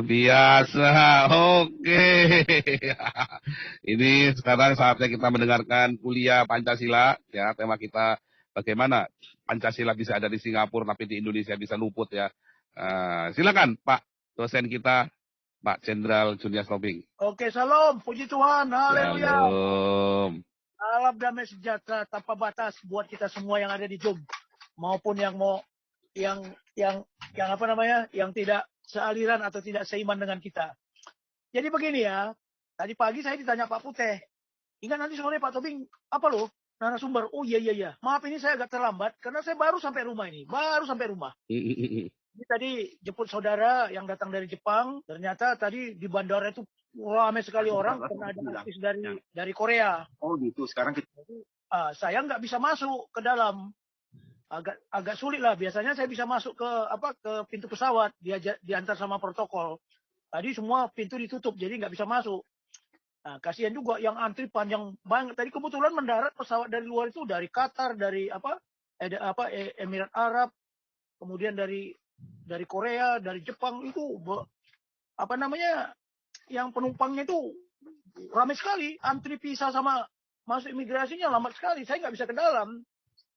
biasa. Oke. Ini sekarang saatnya kita mendengarkan kuliah Pancasila. Ya, tema kita bagaimana Pancasila bisa ada di Singapura tapi di Indonesia bisa luput ya. Silakan Pak dosen kita, Pak Jenderal Junias Tobing. Oke, salam. Puji Tuhan. Haleluya. Salam. Salam damai sejahtera tanpa batas buat kita semua yang ada di Zoom maupun yang apa namanya, yang tidak sealiran atau tidak seiman dengan kita. Jadi begini ya, tadi pagi saya ditanya Pak Putih, ingat nanti sore Pak Tobing apa loh narasumber? Oh iya. Maaf ini saya agak terlambat karena saya baru sampai rumah ini, Ini tadi jemput saudara yang datang dari Jepang. Ternyata tadi di bandara itu ramai sekali orang karena ada artis dari Korea. Oh gitu. Sekarang kita... saya nggak bisa masuk ke dalam. Agak sulit lah. Biasanya saya bisa masuk ke pintu pesawat, diantar sama protokol. Tadi semua pintu ditutup, jadi nggak bisa masuk. Nah, kasihan juga yang antri panjang banget. Tadi kebetulan mendarat pesawat dari luar itu dari Qatar, dari Emirat Arab, kemudian dari Korea, dari Jepang itu yang penumpangnya itu ramai sekali. Antri visa sama masuk imigrasinya lambat sekali. Saya nggak bisa ke dalam.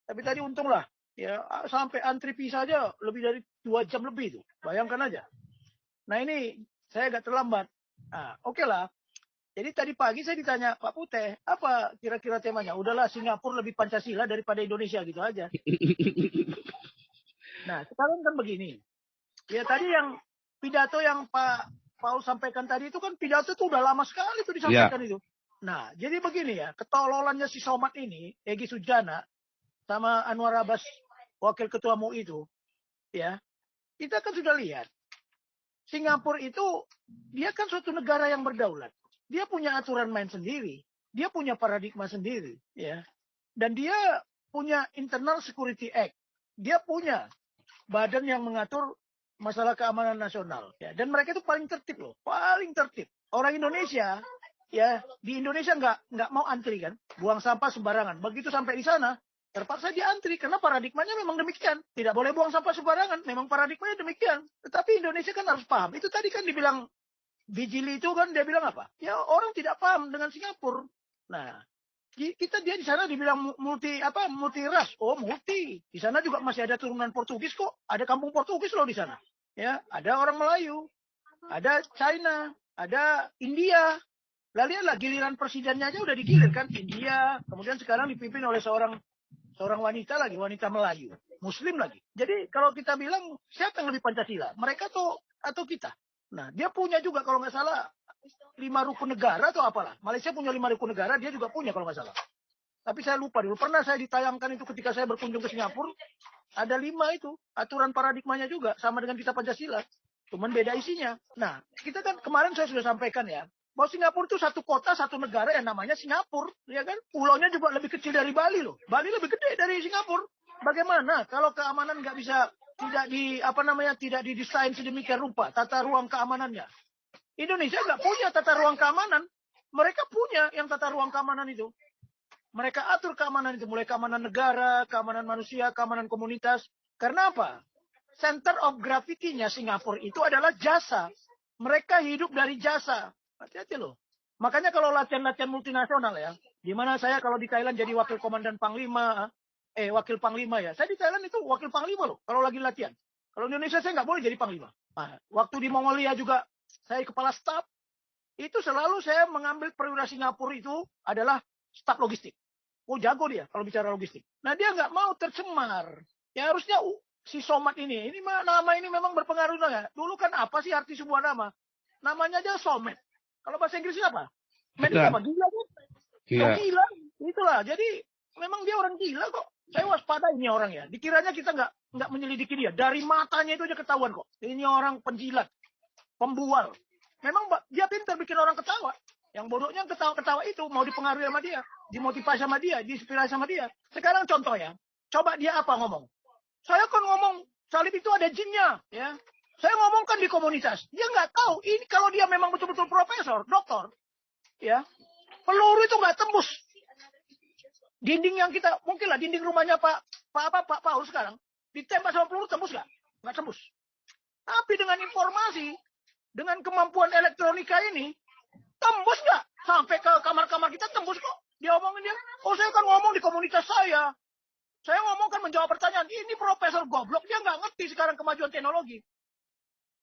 Tapi tadi untunglah. Ya, sampai antri visa aja lebih dari 2 jam lebih itu. Bayangkan aja. Nah ini saya agak terlambat. Oke lah. Jadi tadi pagi saya ditanya Pak Putih, apa kira-kira temanya? Udahlah Singapura lebih Pancasila daripada Indonesia gitu aja. Nah sekarang kan begini. Ya tadi yang pidato yang Pak Paul sampaikan tadi itu kan pidato itu udah lama sekali itu disampaikan itu. Nah jadi begini ya, ketololannya si Somad ini, Egy Sujana, sama Anwar Abbas, wakil ketua MUI itu, ya, kita kan sudah lihat. Singapura itu, dia kan suatu negara yang berdaulat. Dia punya aturan main sendiri. Dia punya paradigma sendiri. Ya. Dan dia punya Internal Security Act. Dia punya badan yang mengatur masalah keamanan nasional. Ya. Dan mereka itu paling tertib loh. Paling tertib. Orang Indonesia, ya di Indonesia nggak mau antri kan. Buang sampah sembarangan. Begitu sampai di sana, terpaksa diantri karena paradigmanya memang demikian. Tidak boleh buang sampah sembarangan. Memang paradigmanya demikian. Tetapi Indonesia kan harus paham. Itu tadi kan dibilang Bijili itu kan dia bilang apa? Ya orang tidak paham dengan Singapura. Nah, dia di sana dibilang multi ras. Oh, multi. Di sana juga masih ada turunan Portugis kok. Ada kampung Portugis loh di sana. Ya, ada orang Melayu, ada China, ada India. Lalu lihatlah giliran presidennya aja udah digilir kan India. Kemudian sekarang dipimpin oleh seorang wanita lagi, wanita Melayu, Muslim lagi. Jadi kalau kita bilang siapa yang lebih Pancasila, mereka atau kita? Nah, dia punya juga kalau nggak salah 5 rukun negara atau apalah. Malaysia punya 5 rukun negara, dia juga punya kalau nggak salah. Tapi saya lupa dulu. Pernah saya ditayangkan itu ketika saya berkunjung ke Singapura, ada 5 itu aturan paradigmanya juga sama dengan kita Pancasila, cuman beda isinya. Nah, kita kan kemarin saya sudah sampaikan ya. Bahwa Singapura itu satu kota, satu negara yang namanya Singapura, ya kan? Pulaunya juga lebih kecil dari Bali loh. Bali lebih gede dari Singapura. Bagaimana kalau keamanan nggak bisa tidak didesain sedemikian rupa tata ruang keamanannya? Indonesia nggak punya tata ruang keamanan. Mereka punya yang tata ruang keamanan itu. Mereka atur keamanan itu, mulai keamanan negara, keamanan manusia, keamanan komunitas. Karena apa? Center of gravity-nya Singapura itu adalah jasa. Mereka hidup dari jasa. Hati-hati loh. Makanya kalau latihan-latihan multinasional ya, di mana saya kalau di Thailand jadi wakil komandan panglima, wakil panglima ya. Saya di Thailand itu wakil panglima loh, kalau lagi latihan. Kalau di Indonesia saya nggak boleh jadi panglima. Nah, waktu di Mongolia juga saya kepala staf. Itu selalu saya mengambil perwira Singapura itu adalah staf logistik. Oh jago dia kalau bicara logistik. Nah dia nggak mau tercemar. Ya harusnya si Somad ini nama ini memang berpengaruh nggak? Dulu kan apa sih arti sebuah nama? Namanya aja Somad. Kalau bahasa Inggrisnya apa? Apa? Gila kan? Gila. Itulah. Jadi memang dia orang gila kok. Saya waspada ini orang ya. Dikiranya kita nggak menyelidiki dia. Dari matanya itu aja ketahuan kok. Ini orang penjilat, pembual. Memang dia pintar bikin orang ketawa. Yang bodohnya ketawa-ketawa itu mau dipengaruhi sama dia, dimotivasi sama dia, diinspirasi sama dia. Sekarang contoh ya. Coba dia apa ngomong? Saya kan ngomong salib itu ada jinnya, ya. Saya ngomongkan di komunitas. Dia nggak tahu. Ini kalau dia memang betul-betul profesor, doktor, ya, peluru itu nggak tembus. Dinding yang kita, mungkin lah dinding rumahnya Pak Paul sekarang, ditembak sama peluru tembus nggak? Nggak tembus. Tapi dengan informasi dengan kemampuan elektronika ini, tembus nggak? Sampai ke kamar-kamar kita tembus kok. Dia omongin dia, oh saya kan ngomong di komunitas saya. Saya ngomong kan menjawab pertanyaan. Ini profesor goblok, dia nggak ngerti sekarang kemajuan teknologi.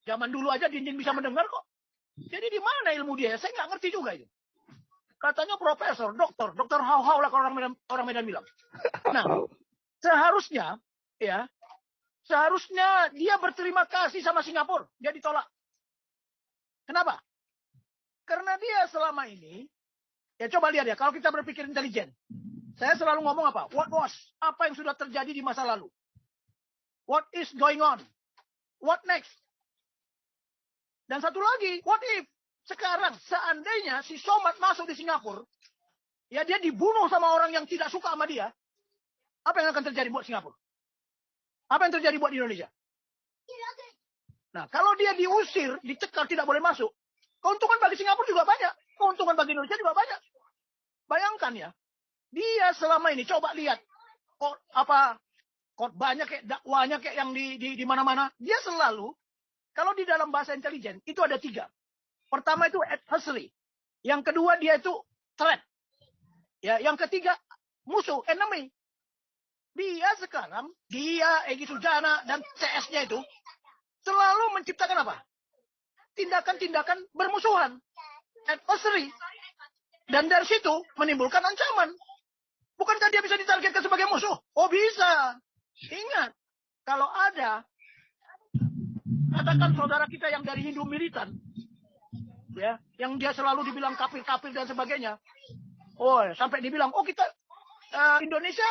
Zaman dulu aja dinding bisa mendengar kok. Jadi di mana ilmu dia? Saya nggak ngerti juga itu. Katanya profesor, dokter hau-hau lah kalau orang Medan bilang. Nah, seharusnya dia berterima kasih sama Singapura. Dia ditolak. Kenapa? Karena dia selama ini, ya coba lihat ya, kalau kita berpikir intelijen, saya selalu ngomong apa? What was? Apa yang sudah terjadi di masa lalu? What is going on? What next? Dan satu lagi, what if? Sekarang, seandainya si Somad masuk di Singapura, ya dia dibunuh sama orang yang tidak suka sama dia, apa yang akan terjadi buat Singapura? Apa yang terjadi buat Indonesia? Nah, kalau dia diusir, dicekal, tidak boleh masuk, keuntungan bagi Singapura juga banyak. Keuntungan bagi Indonesia juga banyak. Bayangkan ya, dia selama ini, coba lihat, banyak kayak dakwanya kayak yang di mana-mana. Dia selalu, kalau di dalam bahasa intelijen, itu ada 3. Pertama itu adversary. Yang kedua dia itu threat. Ya, yang ketiga musuh, enemy. Dia sekarang, Egy Sujana dan CS-nya itu selalu menciptakan apa? Tindakan-tindakan bermusuhan. Adversary. Dan dari situ menimbulkan ancaman. Bukankah dia bisa ditargetkan sebagai musuh? Oh bisa. Ingat, kalau ada, katakan saudara kita yang dari Hindu militan, ya, yang dia selalu dibilang kafir-kafir dan sebagainya. Oh, sampai dibilang, oh kita Indonesia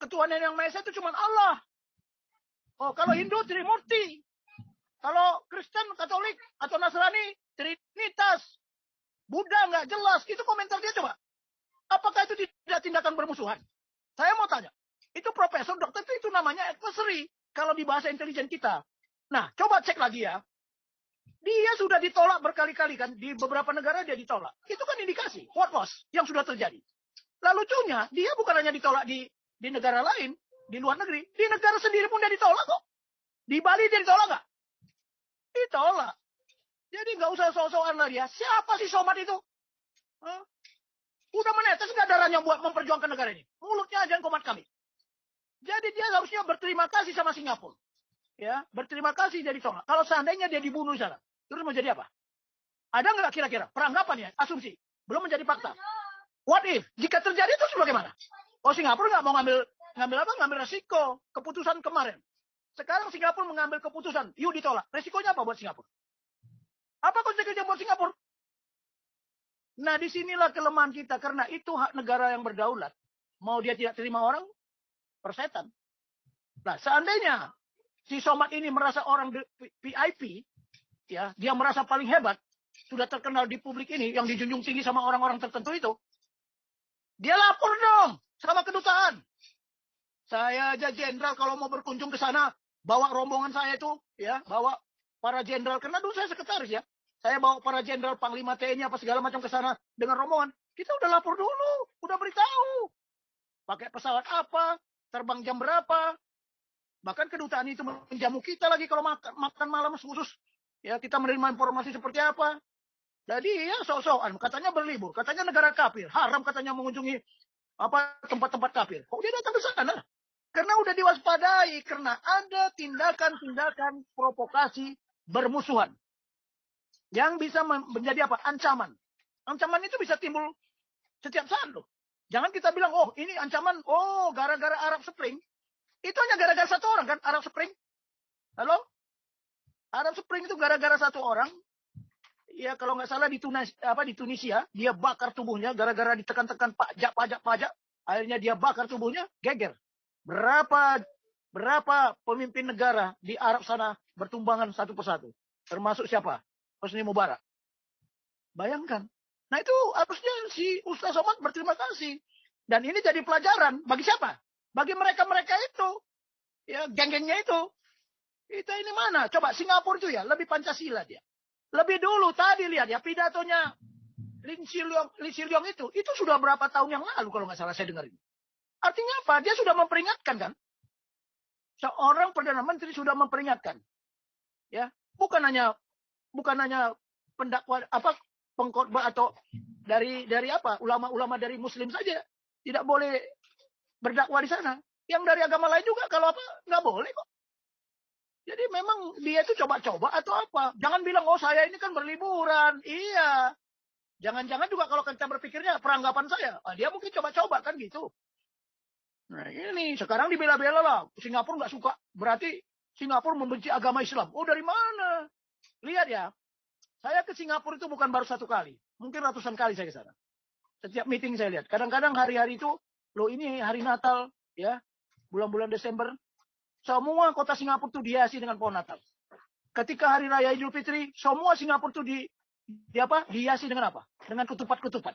ketuhanan yang Maha Esa itu cuma Allah. Oh, kalau Hindu Trimurti. Kalau Kristen, Katolik atau Nasrani Trinitas. Buddha nggak jelas. Itu komentar dia coba. Apakah itu tidak tindakan bermusuhan? Saya mau tanya. Itu profesor, dokter itu namanya adversary kalau di bahasa intelijen kita. Nah, coba cek lagi ya. Dia sudah ditolak berkali-kali kan. Di beberapa negara dia ditolak. Itu kan indikasi. What was yang sudah terjadi. Lalu lucunya, dia bukan hanya ditolak di negara lain. Di luar negeri. Di negara sendiri pun dia ditolak kok. Di Bali dia ditolak nggak? Ditolak. Jadi nggak usah sok-sokan lah dia. Siapa sih Somad itu? Hah? Udah menetes nggak darahnya buat memperjuangkan negara ini. Mulutnya aja yang komat kami. Jadi dia harusnya berterima kasih sama Singapura. Ya, berterima kasih dia ditolak. Kalau seandainya dia dibunuh di sana. Terus mau jadi apa? Ada nggak kira-kira peranggapan ya, asumsi, belum menjadi fakta. What if? Jika terjadi itu bagaimana? Oh, Singapura nggak mau ngambil resiko keputusan kemarin. Sekarang Singapura mengambil keputusan, yuk ditolak. Resikonya apa buat Singapura? Apa konsekuensinya buat Singapura? Nah, disinilah kelemahan kita karena itu hak negara yang berdaulat. Mau dia tidak terima orang, persetan. Nah, seandainya si Somad ini merasa orang VIP, ya, dia merasa paling hebat, sudah terkenal di publik ini, yang dijunjung tinggi sama orang-orang tertentu itu, dia lapor dong sama kedutaan. Saya aja jenderal kalau mau berkunjung ke sana, bawa rombongan saya itu, ya, bawa para jenderal, karena dulu saya sekretaris ya, saya bawa para jenderal, panglima TNI apa segala macam ke sana dengan rombongan. Kita udah lapor dulu, udah beritahu, pakai pesawat apa, terbang jam berapa. Bahkan kedutaan itu menjamu kita lagi kalau makan malam khusus. Ya, kita menerima informasi seperti apa. Jadi ya sok-sokan, katanya berlibur, katanya negara kafir, haram katanya mengunjungi tempat-tempat kafir. Kok dia datang ke sana? Karena udah diwaspadai, karena ada tindakan-tindakan provokasi bermusuhan. Yang bisa menjadi apa? Ancaman. Ancaman itu bisa timbul setiap saat loh. Jangan kita bilang, oh ini ancaman, oh gara-gara Arab Spring. Itu hanya gara-gara satu orang kan, Arab Spring. Halo? Arab Spring itu gara-gara satu orang. Ya kalau nggak salah di Tunisia, dia bakar tubuhnya gara-gara ditekan-tekan pajak. Akhirnya dia bakar tubuhnya, geger. Berapa pemimpin negara di Arab sana bertumbangan satu persatu. Termasuk siapa? Hosni Mubarak. Bayangkan. Nah itu harusnya si Ustaz Somad berterima kasih. Dan ini jadi pelajaran. Bagi siapa? Bagi mereka-mereka itu. Ya, geng-gengnya itu. Kita ini mana? Coba Singapura itu ya, lebih Pancasila dia. Lebih dulu tadi lihat ya, pidatonya Lee Hsien Loong itu sudah berapa tahun yang lalu kalau nggak salah saya dengar ini. Artinya apa? Dia sudah memperingatkan kan? Seorang Perdana Menteri sudah memperingatkan. Ya, bukan hanya bukan hanya pendakwa pengkhotbah atau dari ulama-ulama dari Muslim saja tidak boleh berdakwah di sana. Yang dari agama lain juga kalau nggak boleh kok. Jadi memang dia itu coba-coba atau apa? Jangan bilang oh saya ini kan berliburan. Iya. Jangan-jangan juga kalau kita berpikirnya peranggapan saya, dia mungkin coba-coba kan gitu. Nah ini sekarang dibela-bela lah. Singapura nggak suka. Berarti Singapura membenci agama Islam. Oh dari mana? Lihat ya. Saya ke Singapura itu bukan baru satu kali. Mungkin ratusan kali saya ke sana. Setiap meeting saya lihat. Kadang-kadang hari-hari itu, loh ini hari Natal, ya, bulan-bulan Desember, semua kota Singapura itu dihiasi dengan pohon Natal. Ketika hari raya Idul Fitri, semua Singapura itu dihiasi dengan apa? Dengan ketupat-ketupat.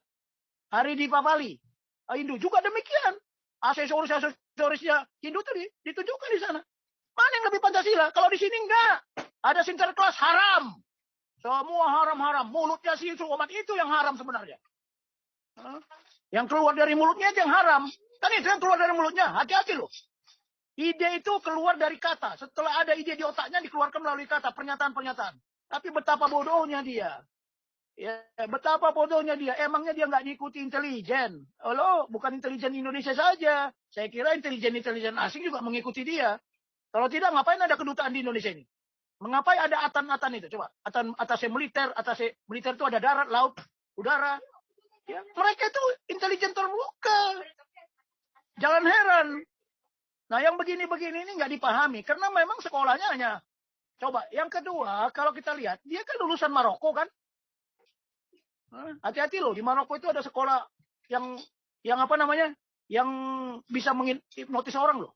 Hari Deepavali, Hindu juga demikian. Aksesoris-aksesorisnya Hindu itu ditunjukkan di sana. Mana yang lebih Pancasila? Kalau di sini enggak. Ada Sinterklas haram. Semua haram-haram. Mulutnya si umat itu yang haram sebenarnya. Yang keluar dari mulutnya itu yang haram. Kan itu yang keluar dari mulutnya. Hati-hati loh. Ide itu keluar dari kata. Setelah ada ide di otaknya dikeluarkan melalui kata. Pernyataan-pernyataan. Tapi betapa bodohnya dia. Ya, betapa bodohnya dia. Emangnya dia nggak ngikuti intelijen. Halo, bukan intelijen Indonesia saja. Saya kira intelijen-intelijen asing juga mengikuti dia. Kalau tidak, ngapain ada kedutaan di Indonesia ini? Mengapa ada atan-atan itu? Coba, atasnya militer itu ada darat, laut, udara. Ya, mereka itu intelijen terbuka. Jangan heran. Nah, yang begini-begini ini nggak dipahami. Karena memang sekolahnya hanya. Coba, yang kedua, kalau kita lihat, dia kan lulusan Maroko kan? Hati-hati loh, di Maroko itu ada sekolah yang yang bisa menghipnotis orang loh.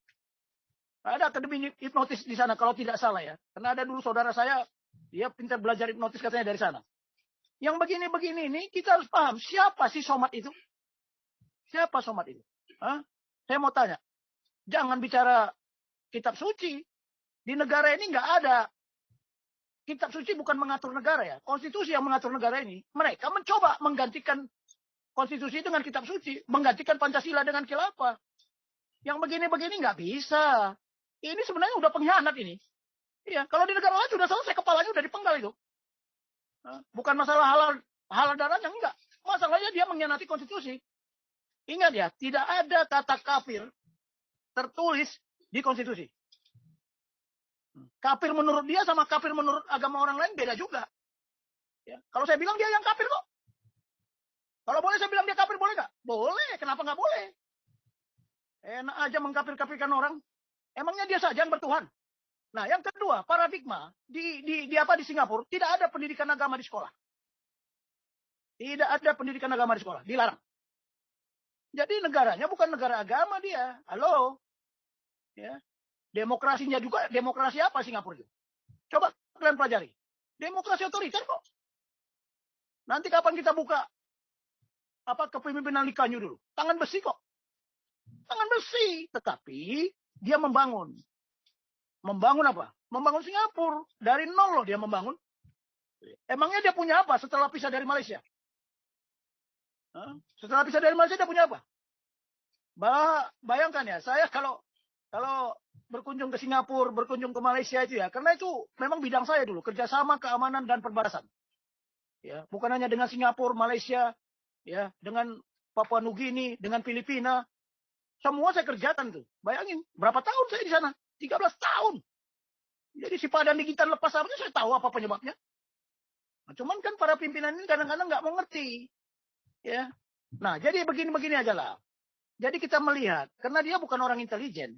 Ada akademi hipnotis di sana kalau tidak salah ya. Karena ada dulu saudara saya, dia pintar belajar hipnotis katanya dari sana. Yang begini-begini ini kita harus paham, siapa sih Somad itu? Siapa Somad itu? Saya mau tanya, jangan bicara kitab suci. Di negara ini nggak ada. Kitab suci bukan mengatur negara ya. Konstitusi yang mengatur negara ini. Mereka mencoba menggantikan konstitusi dengan kitab suci. Menggantikan Pancasila dengan khilafah. Yang begini-begini nggak bisa. Ini sebenarnya udah pengkhianat ini. Iya, kalau di negara lain sudah selesai, kepalanya udah dipenggal itu. Bukan masalah halal darahnya, enggak. Masalahnya dia mengkhianati konstitusi. Ingat ya, tidak ada kata kafir tertulis di konstitusi. Kafir menurut dia sama kafir menurut agama orang lain beda juga. Ya, kalau saya bilang dia yang kafir kok. Kalau boleh saya bilang dia kafir, boleh nggak? Boleh, kenapa nggak boleh? Enak aja mengkafir-kafirkan orang. Emangnya dia saja yang bertuhan? Nah, yang kedua, paradigma di Singapura tidak ada pendidikan agama di sekolah. Tidak ada pendidikan agama di sekolah, dilarang. Jadi negaranya bukan negara agama dia. Halo. Ya. Demokrasinya juga demokrasi apa Singapura itu? Coba kalian pelajari. Demokrasi otoriter kok. Nanti kapan kita buka kepemimpinan Lee Kuan Yew dulu? Tangan besi kok. Tangan besi, tetapi dia membangun. Membangun apa? Membangun Singapura. Dari nol loh dia membangun. Emangnya dia punya apa setelah pisah dari Malaysia? Setelah pisah dari Malaysia dia punya apa? Bayangkan ya, saya kalau berkunjung ke Singapura, berkunjung ke Malaysia itu ya, karena itu memang bidang saya dulu, kerjasama, keamanan, dan perbatasan. Ya, bukan hanya dengan Singapura, Malaysia, ya, dengan Papua Nugini, dengan Filipina. Semua saya kerjakan tuh. Bayangin, berapa tahun saya di sana? 13 tahun. Jadi si Padan digital lepas apa saya tahu apa penyebabnya. Nah, cuman kan para pimpinan ini kadang-kadang nggak mengerti. Ya. Nah, jadi begini-begini aja lah. Jadi kita melihat, karena dia bukan orang intelijen.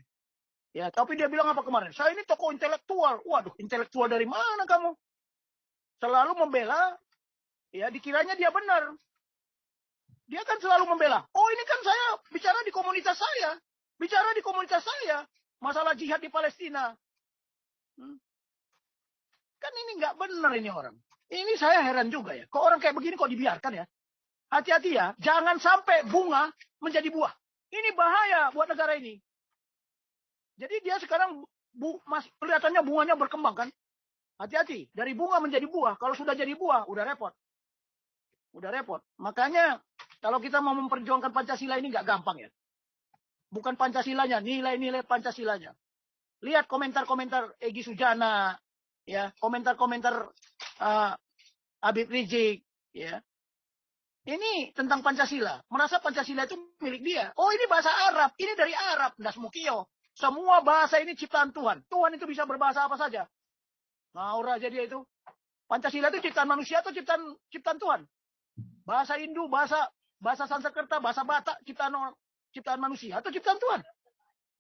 Ya, tapi dia bilang apa kemarin? Saya ini tokoh intelektual. Waduh, intelektual dari mana kamu? Selalu membela, ya dikiranya dia benar. Dia kan selalu membela. Oh ini kan saya bicara di komunitas saya. Bicara di komunitas saya. Masalah jihad di Palestina. Kan ini nggak benar ini orang. Ini saya heran juga ya. Kok orang kayak begini kok dibiarkan ya? Hati-hati ya. Jangan sampai bunga menjadi buah. Ini bahaya buat negara ini. Jadi dia sekarang kelihatannya bunganya berkembang kan. Hati-hati. Dari bunga menjadi buah. Kalau sudah jadi buah, udah repot. Udah repot. Makanya kalau kita mau memperjuangkan Pancasila ini nggak gampang ya. Bukan Pancasilanya, nilai-nilai Pancasilanya. Lihat komentar-komentar Egy Sujana, ya, komentar-komentar Habib Rizik, ya. Ini tentang Pancasila. Merasa Pancasila itu milik dia. Oh, ini bahasa Arab. Ini dari Arab. Das mukio. Semua bahasa ini ciptaan Tuhan. Tuhan itu bisa berbahasa apa saja. Ngawur aja dia itu. Pancasila itu ciptaan manusia atau ciptaan Tuhan? Bahasa Hindu, bahasa Sanskerta, bahasa Batak, ciptaan manusia atau ciptaan Tuhan?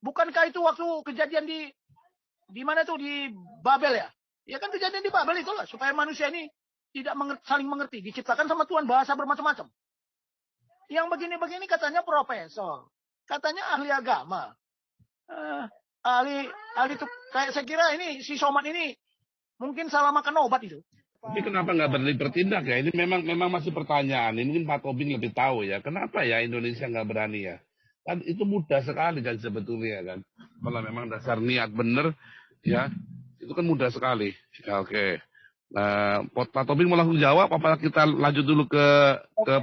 Bukankah itu waktu kejadian di mana tuh, di Babel ya? Ya kan kejadian di Babel itulah, supaya manusia ini tidak saling mengerti. Diciptakan sama Tuhan bahasa bermacam-macam. Yang begini-begini katanya profesor. Katanya ahli agama. Ahli itu kayak saya kira ini si Somad ini mungkin salah makan obat itu. Tapi kenapa nggak bertindak ya? Ini memang masih pertanyaan. Ini mungkin Pak Tobing lebih tahu ya. Kenapa ya Indonesia nggak berani ya? Kan itu mudah sekali kan sebetulnya kan. Kalau memang dasar niat bener ya, itu kan mudah sekali. Ya, oke. Nah, Pak Tobing mau langsung jawab, apa kita lanjut dulu ke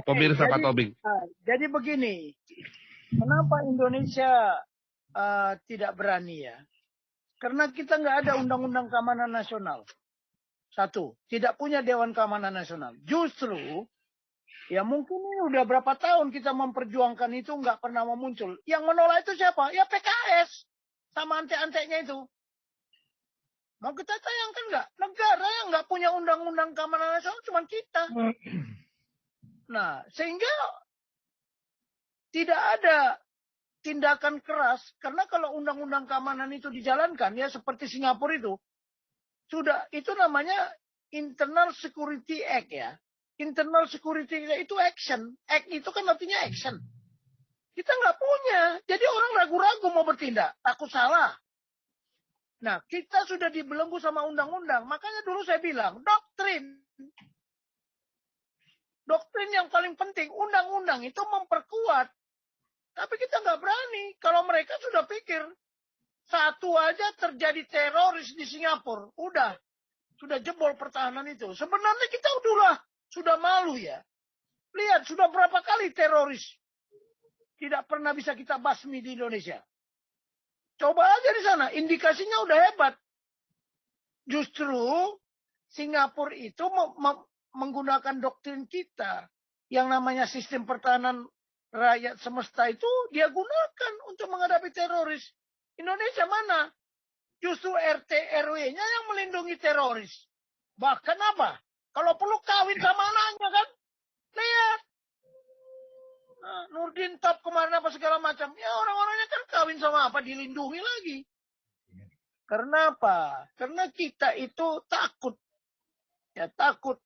pemirsa Pak Tobing? Jadi begini, kenapa Indonesia tidak berani ya? Karena kita nggak ada undang-undang keamanan nasional. Satu, tidak punya Dewan Keamanan Nasional. Justru, ya mungkin ini udah berapa tahun kita memperjuangkan itu nggak pernah muncul. Yang menolak itu siapa? Ya PKS sama ante-antenya itu. Mau kita tayangkan nggak? Negara yang nggak punya undang-undang keamanan nasional cuma kita. Nah, sehingga tidak ada tindakan keras. Karena kalau undang-undang keamanan itu dijalankan, ya seperti Singapura itu, sudah itu namanya Internal Security Act ya. Internal Security Act itu action. Act itu kan artinya action. Kita nggak punya. Jadi orang ragu-ragu mau bertindak. Takut salah. Nah, kita sudah dibelenggu sama undang-undang. Makanya dulu saya bilang, doktrin. Doktrin yang paling penting, undang-undang itu memperkuat. Tapi kita nggak berani. Kalau mereka sudah pikir, satu aja terjadi teroris di Singapura. Sudah jebol pertahanan itu. Sebenarnya kita sudah malu ya. Lihat, sudah berapa kali teroris tidak pernah bisa kita basmi di Indonesia. Coba aja di sana, indikasinya udah hebat. Justru Singapura itu menggunakan doktrin kita. Yang namanya sistem pertahanan rakyat semesta itu dia gunakan untuk menghadapi teroris. Indonesia mana? Justru RT RW-nya yang melindungi teroris. Bahkan apa? Kalau perlu kawin sama anaknya kan? Lihat. Nah, Nurdin Top kemarin apa segala macam. Ya orang-orangnya kan kawin sama apa? Dilindungi lagi. Karena apa? Karena kita itu takut. Ya takut.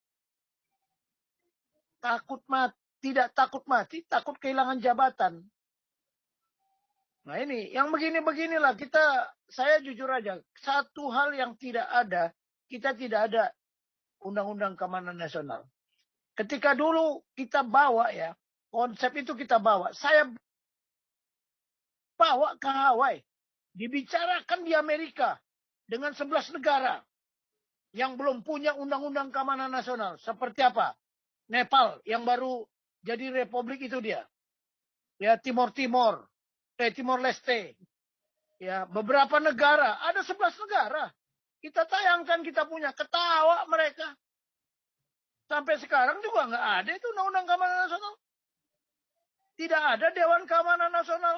Takut mati. Tidak takut mati, takut kehilangan jabatan. Nah ini, yang begini-beginilah saya jujur aja, satu hal yang tidak ada, kita tidak ada undang-undang keamanan nasional. Ketika dulu kita bawa ya, konsep itu kita bawa, saya bawa ke Hawaii, dibicarakan di Amerika dengan 11 negara yang belum punya undang-undang keamanan nasional. Seperti apa? Nepal yang baru jadi republik itu dia. Ya Timor Leste. Ya, beberapa negara, ada 11 negara. Kita tayangkan kita punya, ketawa mereka. Sampai sekarang juga nggak ada itu undang-undang keamanan nasional. Tidak ada Dewan Keamanan Nasional.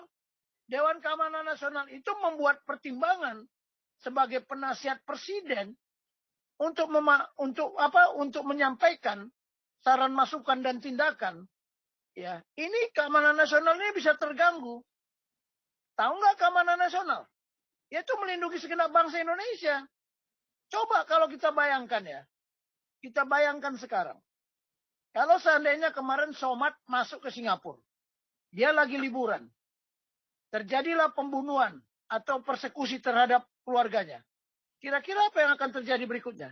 Dewan Keamanan Nasional itu membuat pertimbangan sebagai penasihat presiden untuk menyampaikan saran masukan dan tindakan. Ya, ini keamanan nasional ini bisa terganggu. Tahu nggak keamanan nasional? Yaitu melindungi segenap bangsa Indonesia. Coba kalau kita bayangkan ya. Kita bayangkan sekarang. Kalau seandainya kemarin Somad masuk ke Singapura. Dia lagi liburan. Terjadilah pembunuhan atau persekusi terhadap keluarganya. Kira-kira apa yang akan terjadi berikutnya?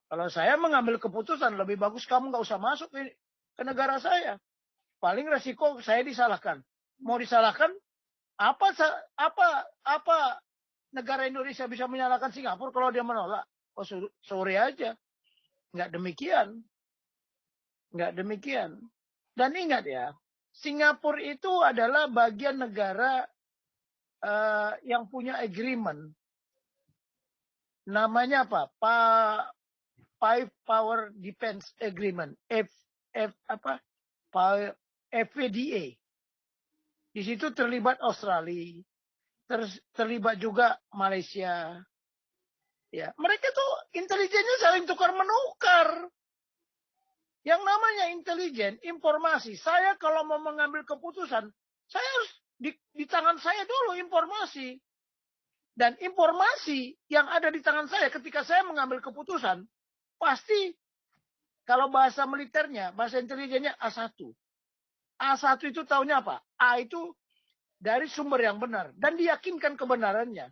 Kalau saya mengambil keputusan, lebih bagus kamu nggak usah masuk ke negara saya. Paling resiko saya disalahkan. Mau disalahkan, apa negara Indonesia bisa menyalahkan Singapura kalau dia menolak? Oh, sorry aja. Nggak demikian. Dan ingat ya, Singapura itu adalah bagian negara yang punya agreement. Namanya apa? Five Power Defense Agreement, FPDA. Di situ terlibat Australia, terlibat juga Malaysia. Ya, mereka tuh intelijennya saling tukar menukar. Yang namanya intelijen, informasi. Saya kalau mau mengambil keputusan, saya harus di tangan saya dulu informasi. Dan informasi yang ada di tangan saya ketika saya mengambil keputusan, pasti kalau bahasa militernya, bahasa intelijennya A1. A1 itu taunya apa? A itu dari sumber yang benar. Dan diyakinkan kebenarannya.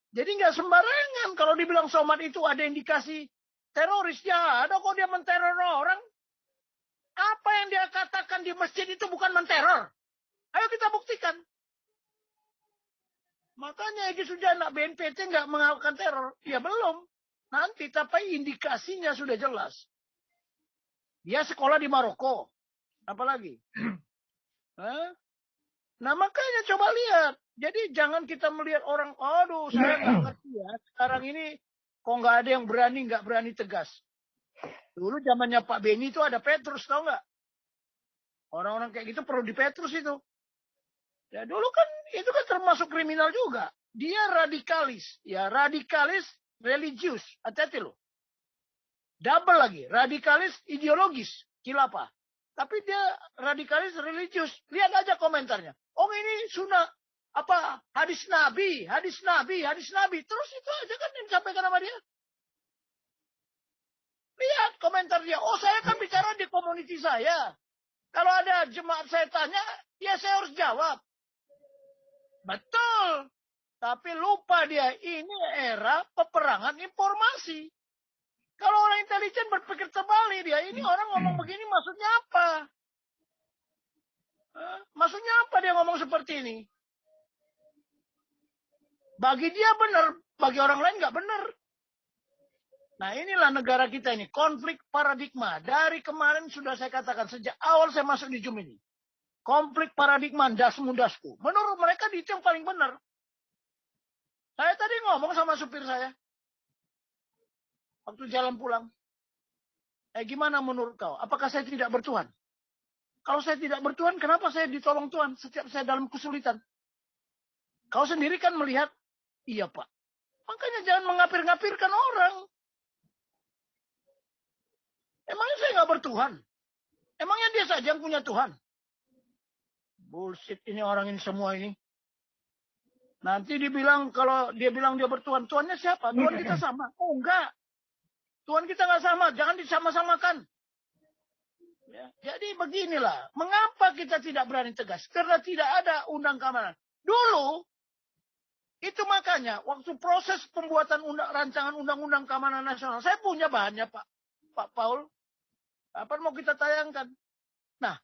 Jadi nggak sembarangan kalau dibilang Somad itu ada indikasi terorisnya. Ada kok dia menteror orang. Apa yang dia katakan di masjid itu bukan menteror. Ayo kita buktikan. Makanya Egy Sujana BNPT nggak melakukan teror. Ya belum. Nanti tapi indikasinya sudah jelas. Dia sekolah di Maroko. Apalagi? Nah makanya coba lihat. Jadi jangan kita melihat orang, aduh saya nggak ngerti ya. Sekarang ini kok nggak ada yang nggak berani tegas. Dulu zamannya Pak Beni itu ada Petrus, tau nggak? Orang-orang kayak gitu perlu di Petrus itu. Ya dulu kan itu kan termasuk kriminal juga. Dia radikalis, ya radikalis religius, hati-hati loh. Double lagi, radikalis ideologis, khilafah. Tapi dia radikalis religius. Lihat aja komentarnya. Oh ini sunnah apa hadis Nabi, hadis Nabi, hadis Nabi. Terus itu aja kan yang disampaikan sama dia. Lihat komentar dia. Oh saya kan bicara di komuniti saya. Kalau ada jemaat saya tanya, ya saya harus jawab. Betul. Tapi lupa dia, ini era peperangan informasi. Kalau orang intelijen berpikir terbalik dia, ini orang ngomong begini maksudnya apa? Maksudnya apa dia ngomong seperti ini? Bagi dia benar, bagi orang lain nggak benar. Nah inilah negara kita ini, konflik paradigma. Dari kemarin sudah saya katakan, sejak awal saya masuk di Zoom ini. Konflik paradigma, das-mudasku. Menurut mereka itu yang paling benar. Saya tadi ngomong sama supir saya. Waktu jalan pulang. Gimana menurut kau? Apakah saya tidak bertuhan? Kalau saya tidak bertuhan, kenapa saya ditolong Tuhan setiap saya dalam kesulitan? Kau sendiri kan melihat, iya Pak. Makanya jangan mengapir-ngapirkan orang. Emangnya saya nggak bertuhan? Emangnya dia saja yang punya Tuhan? Bullshit ini orang ini semua ini. Nanti dibilang, kalau dia bilang dia bertuhan, Tuhannya siapa? Tuhan kita sama. Oh enggak. Tuhan kita nggak sama, jangan disama-samakan. Ya, jadi beginilah, mengapa kita tidak berani tegas? Karena tidak ada undang keamanan. Dulu, itu makanya, waktu proses pembuatan rancangan undang-undang keamanan nasional, saya punya bahannya Pak Paul. Apa mau kita tayangkan? Nah,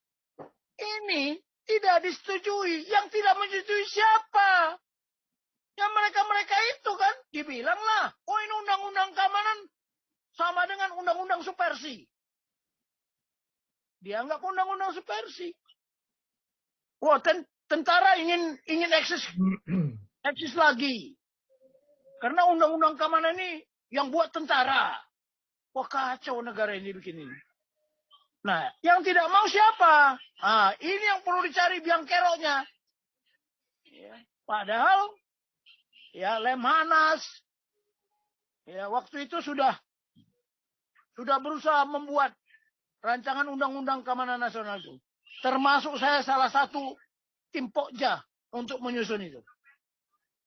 ini tidak disetujui. Yang tidak menyetujui siapa? Yang mereka-mereka itu kan, dibilang lah, oh ini undang-undang keamanan sama dengan undang-undang subversi. Dianggap undang-undang subversi. Wah, tentara ingin eksis lagi. Karena undang-undang keamanan ini yang buat tentara. Wah, kacau negara ini bikin ini. Nah, yang tidak mau siapa? Ah, ini yang perlu dicari biang keroknya. Ya, padahal, ya Lemhanas, ya waktu itu sudah berusaha membuat rancangan undang-undang keamanan nasional itu. Termasuk saya salah satu tim Pokja untuk menyusun itu.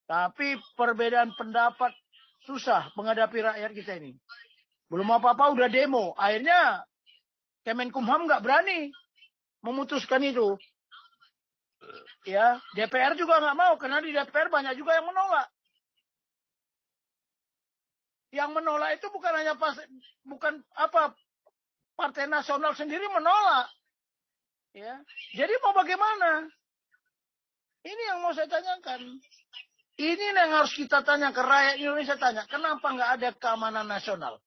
Tapi perbedaan pendapat susah menghadapi rakyat kita ini. Belum apa-apa udah demo. Akhirnya Kemenkumham nggak berani memutuskan itu. Ya, DPR juga nggak mau karena di DPR banyak juga yang menolak. Yang menolak itu bukan hanya Partai Nasional sendiri menolak. Ya. Jadi mau bagaimana? Ini yang mau saya tanyakan. Ini yang harus kita tanya ke rakyat Indonesia tanya. Kenapa nggak ada keamanan nasional?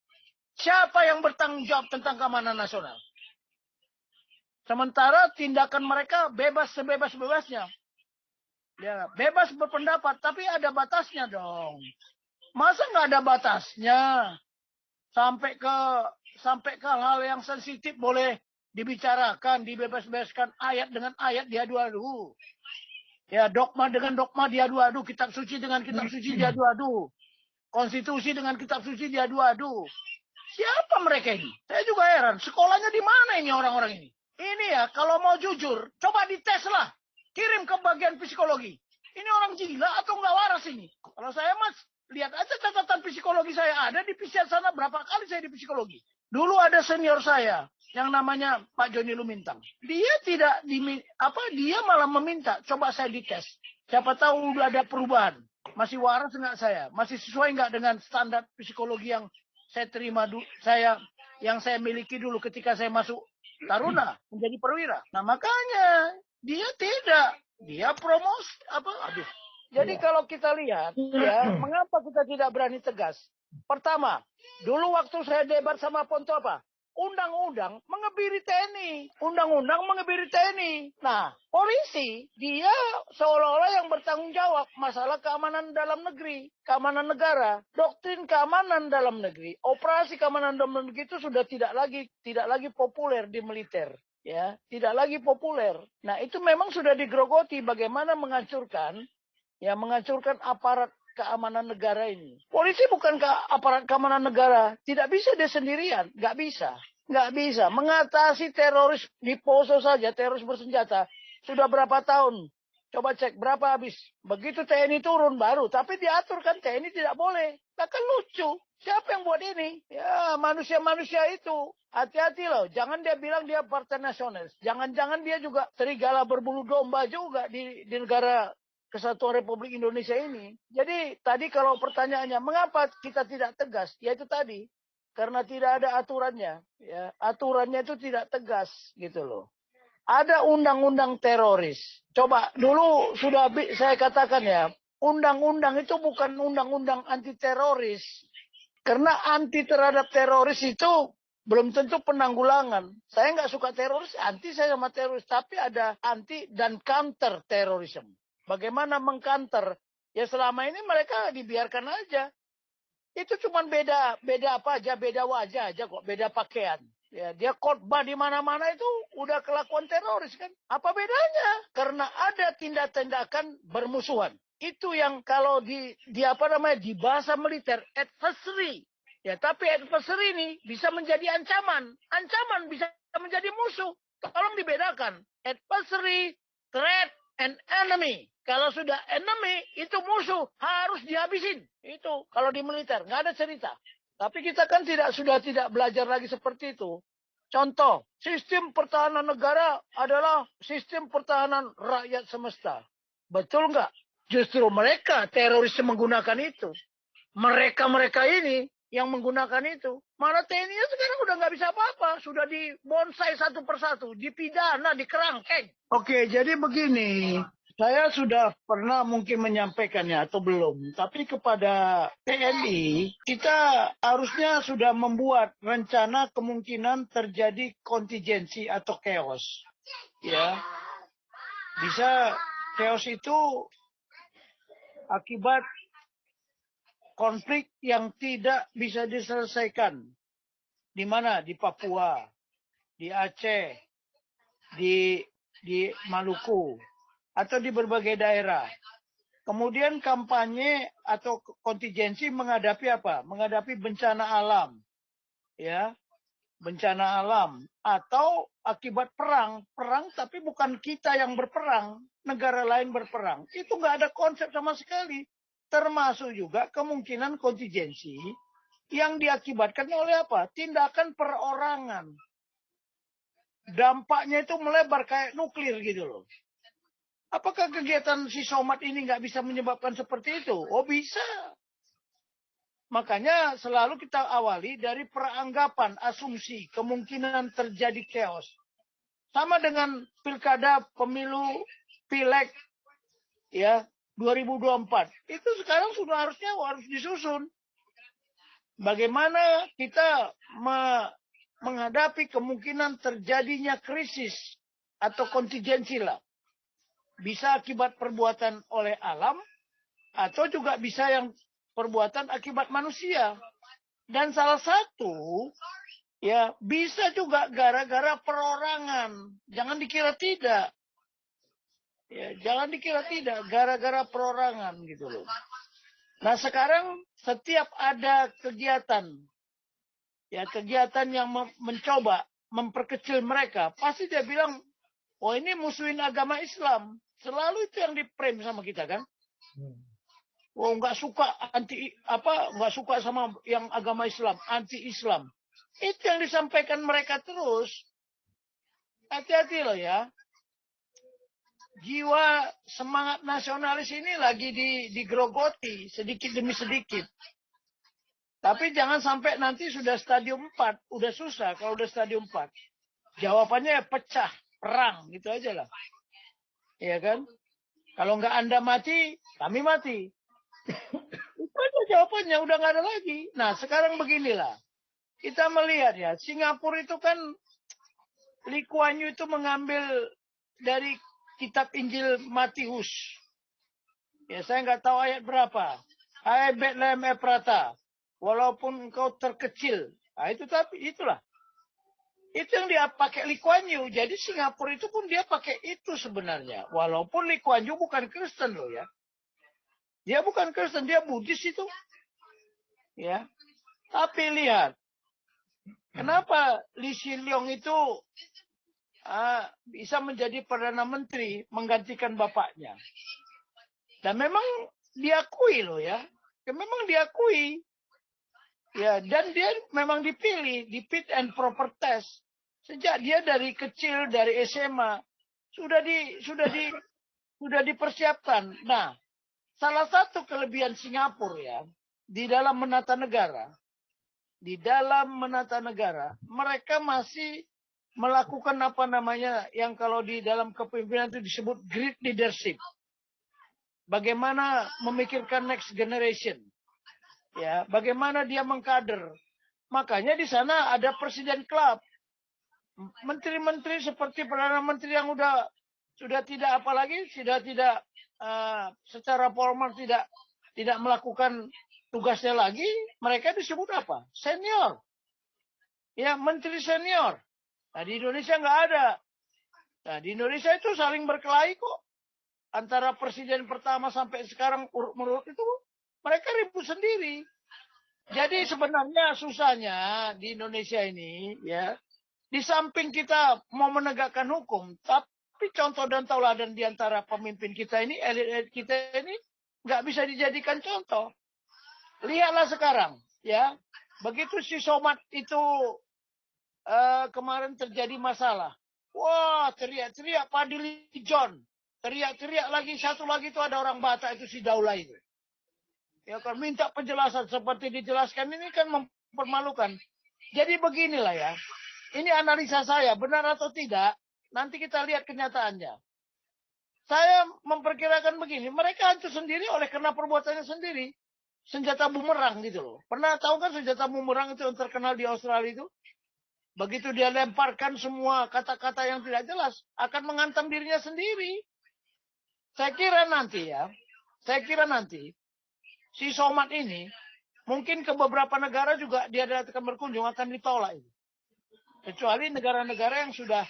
Siapa yang bertanggung jawab tentang keamanan nasional? Sementara tindakan mereka bebas sebebas-bebasnya. Ya, bebas berpendapat, tapi ada batasnya dong. Masa nggak ada batasnya? sampai ke hal-hal yang sensitif boleh dibicarakan, dibebas-bebaskan, ayat dengan ayat diadu-adu. Ya, dogma dengan dogma diadu-adu, kitab suci dengan kitab suci diadu-adu, konstitusi dengan kitab suci diadu-adu. Siapa mereka ini? Saya juga heran. Sekolahnya di mana ini orang-orang ini? Ini ya, kalau mau jujur, coba dites lah. Kirim ke bagian psikologi. Ini orang gila atau nggak waras ini? Kalau saya mas, lihat aja catatan psikologi saya ada di psikiater sana. Berapa kali saya di psikologi. Dulu ada senior saya yang namanya Pak Joni Lumintang. Dia tidak dia malah meminta, coba saya dites. Siapa tahu udah ada perubahan. Masih waras nggak saya? Masih sesuai nggak dengan standar psikologi yang saya terima yang saya miliki dulu ketika saya masuk Taruna menjadi perwira. Nah makanya dia tidak, dia Jadi kalau kita lihat ya, mengapa kita tidak berani tegas? Pertama, dulu waktu saya debat sama Ponto apa? Undang-undang mengebiri TNI. Undang-undang mengebiri TNI. Nah, polisi, dia seolah-olah yang bertanggung jawab masalah keamanan dalam negeri, keamanan negara, doktrin keamanan dalam negeri, operasi keamanan dalam negeri itu sudah tidak lagi populer di militer. Ya, tidak lagi populer. Nah, itu memang sudah digrogoti bagaimana menghancurkan aparat keamanan negara ini. Polisi bukan aparat keamanan negara. Tidak bisa dia sendirian. Nggak bisa. Mengatasi teroris di Poso saja, teroris bersenjata. Sudah berapa tahun? Coba cek berapa habis. Begitu TNI turun baru. Tapi diatur kan TNI tidak boleh. Nah kan lucu. Siapa yang buat ini? Ya manusia-manusia itu. Hati-hati loh. Jangan dia bilang dia partai nasionalis. Jangan-jangan dia juga serigala berbulu domba juga di negara Kesatuan Republik Indonesia ini. Jadi tadi kalau pertanyaannya mengapa kita tidak tegas? Ya itu tadi. Karena tidak ada aturannya. Ya, aturannya itu tidak tegas gitu loh. Ada undang-undang teroris. Coba dulu sudah saya katakan ya. Undang-undang itu bukan undang-undang anti teroris. Karena anti terhadap teroris itu belum tentu penanggulangan. Saya nggak suka teroris, anti saya sama teroris. Tapi ada anti dan counter terorisme. Bagaimana mengkanter? Ya selama ini mereka dibiarkan aja. Itu cuma beda apa aja, beda wajah aja kok, beda pakaian. Ya, dia khotbah di mana-mana itu udah kelakuan teroris kan? Apa bedanya? Karena ada tindak-tindakan bermusuhan. Itu yang kalau di bahasa militer adversary. Ya, tapi adversary ini bisa menjadi ancaman. Ancaman bisa menjadi musuh. Tolong dibedakan. Adversary, threat, and enemy. Kalau sudah enemy, itu musuh. Harus dihabisin. Itu kalau di militer. Nggak ada cerita. Tapi kita kan sudah tidak belajar lagi seperti itu. Contoh, sistem pertahanan negara adalah sistem pertahanan rakyat semesta. Betul nggak? Justru mereka, teroris menggunakan itu. Mereka ini yang menggunakan itu. Mana TNI sekarang udah nggak bisa apa-apa. Sudah dibonsai satu persatu. Dipidana, dikerangkeng. Oke, jadi begini. Saya sudah pernah mungkin menyampaikannya atau belum. Tapi kepada TNI, kita harusnya sudah membuat rencana kemungkinan terjadi kontingensi atau chaos. Ya, bisa chaos itu akibat konflik yang tidak bisa diselesaikan. Di mana? Di Papua, di Aceh, di Maluku, atau di berbagai daerah. Kemudian kampanye atau kontingensi menghadapi apa? Menghadapi bencana alam. Ya, bencana alam. Atau akibat perang. Perang tapi bukan kita yang berperang. Negara lain berperang. Itu nggak ada konsep sama sekali. Termasuk juga kemungkinan kontingensi yang diakibatkan oleh apa? Tindakan perorangan. Dampaknya itu melebar kayak nuklir gitu loh. Apakah kegiatan si Somat ini nggak bisa menyebabkan seperti itu? Oh bisa. Makanya selalu kita awali dari peranggapan, asumsi, kemungkinan terjadi chaos. Sama dengan pilkada, pemilu, pileg, ya 2024. Itu sekarang sudah harus disusun. Bagaimana kita menghadapi kemungkinan terjadinya krisis atau kontingensi lah. Bisa akibat perbuatan oleh alam, atau juga bisa yang perbuatan akibat manusia. Dan salah satu ya bisa juga gara-gara perorangan. Jangan dikira tidak. Ya, jangan dikira tidak gara-gara perorangan gitu loh. Nah, sekarang setiap ada kegiatan ya kegiatan yang mencoba memperkecil mereka, pasti dia bilang, "Oh, ini musuhin agama Islam." Selalu itu yang di-frame sama kita kan. Oh, nggak suka nggak suka sama yang agama Islam, anti-Islam. Itu yang disampaikan mereka terus. Hati-hati loh ya. Jiwa semangat nasionalis ini lagi digrogoti sedikit demi sedikit. Tapi jangan sampai nanti sudah stadium 4, udah susah kalau udah stadium 4. Jawabannya ya pecah, perang, gitu aja lah. Iya kan? Kalau nggak Anda mati, kami mati. Itu aja jawabannya, udah nggak ada lagi. Nah, sekarang beginilah. Kita melihat ya, Singapura itu kan Lee Kuan Yew itu mengambil dari kitab Injil Matius. Ya, saya nggak tahu ayat berapa. Hai Bethlehem Efrata, walaupun engkau terkecil. Nah, itu tapi itulah. Itu yang dia pakai Lee Kuan Yew. Jadi Singapura itu pun dia pakai itu sebenarnya. Walaupun Lee Kuan Yew bukan Kristen loh ya. Dia bukan Kristen, dia Buddhis itu. Ya. Tapi lihat, kenapa Lee Hsien Loong itu bisa menjadi Perdana Menteri menggantikan bapaknya. Dan memang diakui loh ya. Memang diakui. Ya, dan dia memang dipilih di fit and proper test. Sejak dia dari kecil, dari SMA, sudah dipersiapkan. Nah, salah satu kelebihan Singapura ya, di dalam menata negara, mereka masih melakukan apa namanya yang kalau di dalam kepemimpinan itu disebut great leadership. Bagaimana memikirkan next generation. Ya, bagaimana dia mengkader. Makanya di sana ada presiden club. Menteri-menteri seperti Perdana Menteri yang sudah tidak apalagi sudah tidak secara formal tidak melakukan tugasnya lagi, mereka disebut apa? Senior. Ya, menteri senior. Nah, di Indonesia nggak ada. Nah, di Indonesia itu saling berkelahi kok. Antara presiden pertama sampai sekarang menurut itu mereka ribut sendiri. Jadi sebenarnya susahnya di Indonesia ini ya, di samping kita mau menegakkan hukum, tapi contoh dan tauladan di antara pemimpin kita ini, elit-elit kita ini nggak bisa dijadikan contoh. Lihatlah sekarang ya, begitu si Somad itu kemarin terjadi masalah. Wah, teriak-teriak Padili John. Teriak-teriak lagi, satu lagi itu ada orang Batak itu si Daula itu. Ya kan minta penjelasan seperti dijelaskan ini kan mempermalukan. Jadi beginilah ya. Ini analisa saya, benar atau tidak, nanti kita lihat kenyataannya. Saya memperkirakan begini, mereka hancur sendiri oleh karena perbuatannya sendiri. Senjata bumerang gitu loh. Pernah tahu kan senjata bumerang itu yang terkenal di Australia itu? Begitu dia lemparkan semua kata-kata yang tidak jelas, akan menghantam dirinya sendiri. Saya kira nanti, si Somad ini, mungkin ke beberapa negara juga dia datang berkunjung akan ditolak. Kecuali negara-negara yang sudah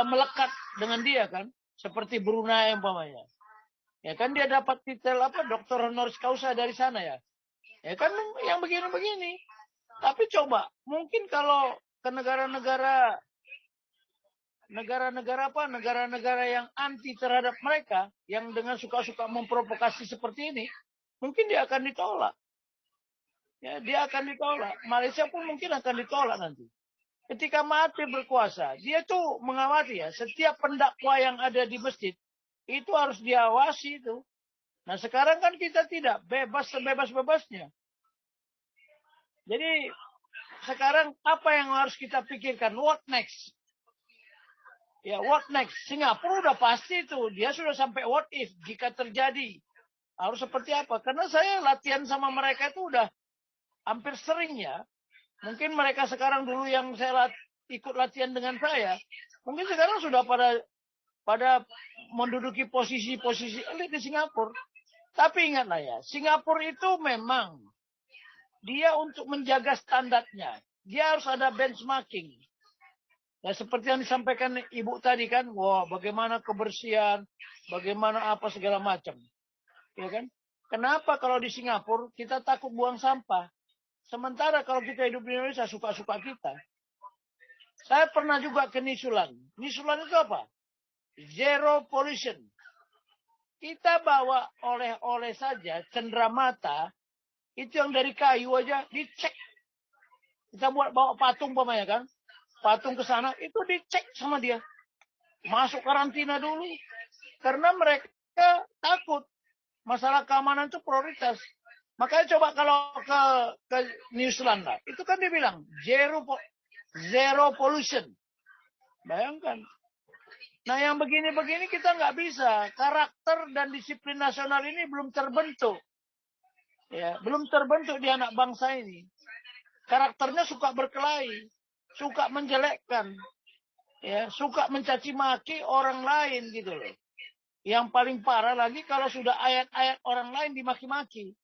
melekat dengan dia kan. Seperti Brunei umpamanya. Ya kan dia dapat titel doktor honoris causa dari sana ya. Ya kan yang begini-begini. Tapi coba, mungkin kalau ke negara-negara yang anti terhadap mereka, yang dengan suka-suka memprovokasi seperti ini, mungkin dia akan ditolak. Ya, dia akan ditolak. Malaysia pun mungkin akan ditolak nanti. Ketika Mahathir berkuasa, dia tuh mengawasi ya, setiap pendakwa yang ada di masjid, itu harus diawasi itu. Nah sekarang kan kita tidak, bebas sebebas-bebasnya. Jadi sekarang apa yang harus kita pikirkan? What next? Ya, what next? Singapura udah pasti tuh. Dia sudah sampai what if. Jika terjadi. Harus seperti apa? Karena saya latihan sama mereka itu udah hampir sering ya. Mungkin mereka sekarang dulu yang saya ikut latihan dengan saya. Mungkin sekarang sudah pada menduduki posisi-posisi elit di Singapura. Tapi ingatlah ya. Singapura itu memang dia untuk menjaga standarnya, dia harus ada benchmarking. Ya seperti yang disampaikan Ibu tadi kan, wah bagaimana kebersihan, bagaimana apa segala macam. Ya kan? Kenapa kalau di Singapura kita takut buang sampah? Sementara kalau kita hidup di Indonesia suka-suka kita. Saya pernah juga ke Nisulan. Nisulan itu apa? Zero pollution. Kita bawa oleh-oleh saja, cenderamata, itu yang dari kayu aja dicek. Kita bawa patung pamanya kan. Patung ke sana, itu dicek sama dia. Masuk karantina dulu. Karena mereka takut. Masalah keamanan itu prioritas. Makanya coba kalau ke New Zealand lah. Itu kan dia bilang, zero pollution. Bayangkan. Nah yang begini-begini kita nggak bisa. Karakter dan disiplin nasional ini belum terbentuk. Ya, belum terbentuk di anak bangsa ini. Karakternya suka berkelahi. Suka menjelekkan, ya, suka mencaci maki orang lain gitu loh. Yang paling parah lagi kalau sudah ayat-ayat orang lain dimaki-maki,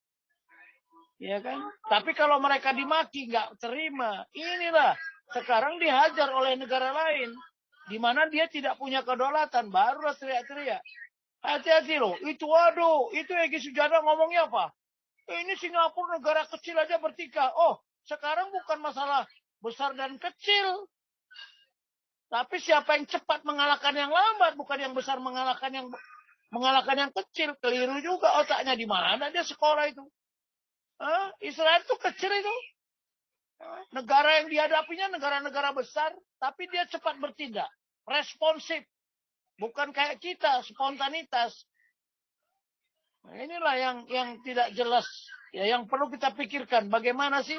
ya kan? Tapi kalau mereka dimaki nggak terima. Inilah sekarang dihajar oleh negara lain, di mana dia tidak punya kedaulatan, barulah teriak-teriak. Hati-hati loh, itu waduh, itu Egy Sujana ngomongnya apa? Ini Singapura negara kecil aja bertikai. Oh, sekarang bukan masalah besar dan kecil. Tapi siapa yang cepat mengalahkan yang lambat, bukan yang besar mengalahkan yang kecil. Keliru juga otaknya, di mana dia sekolah itu. Israel itu kecil itu. Negara yang dihadapinya negara-negara besar, tapi dia cepat bertindak, responsif. Bukan kayak kita, spontanitas. Nah, inilah yang tidak jelas. Ya, yang perlu kita pikirkan, bagaimana sih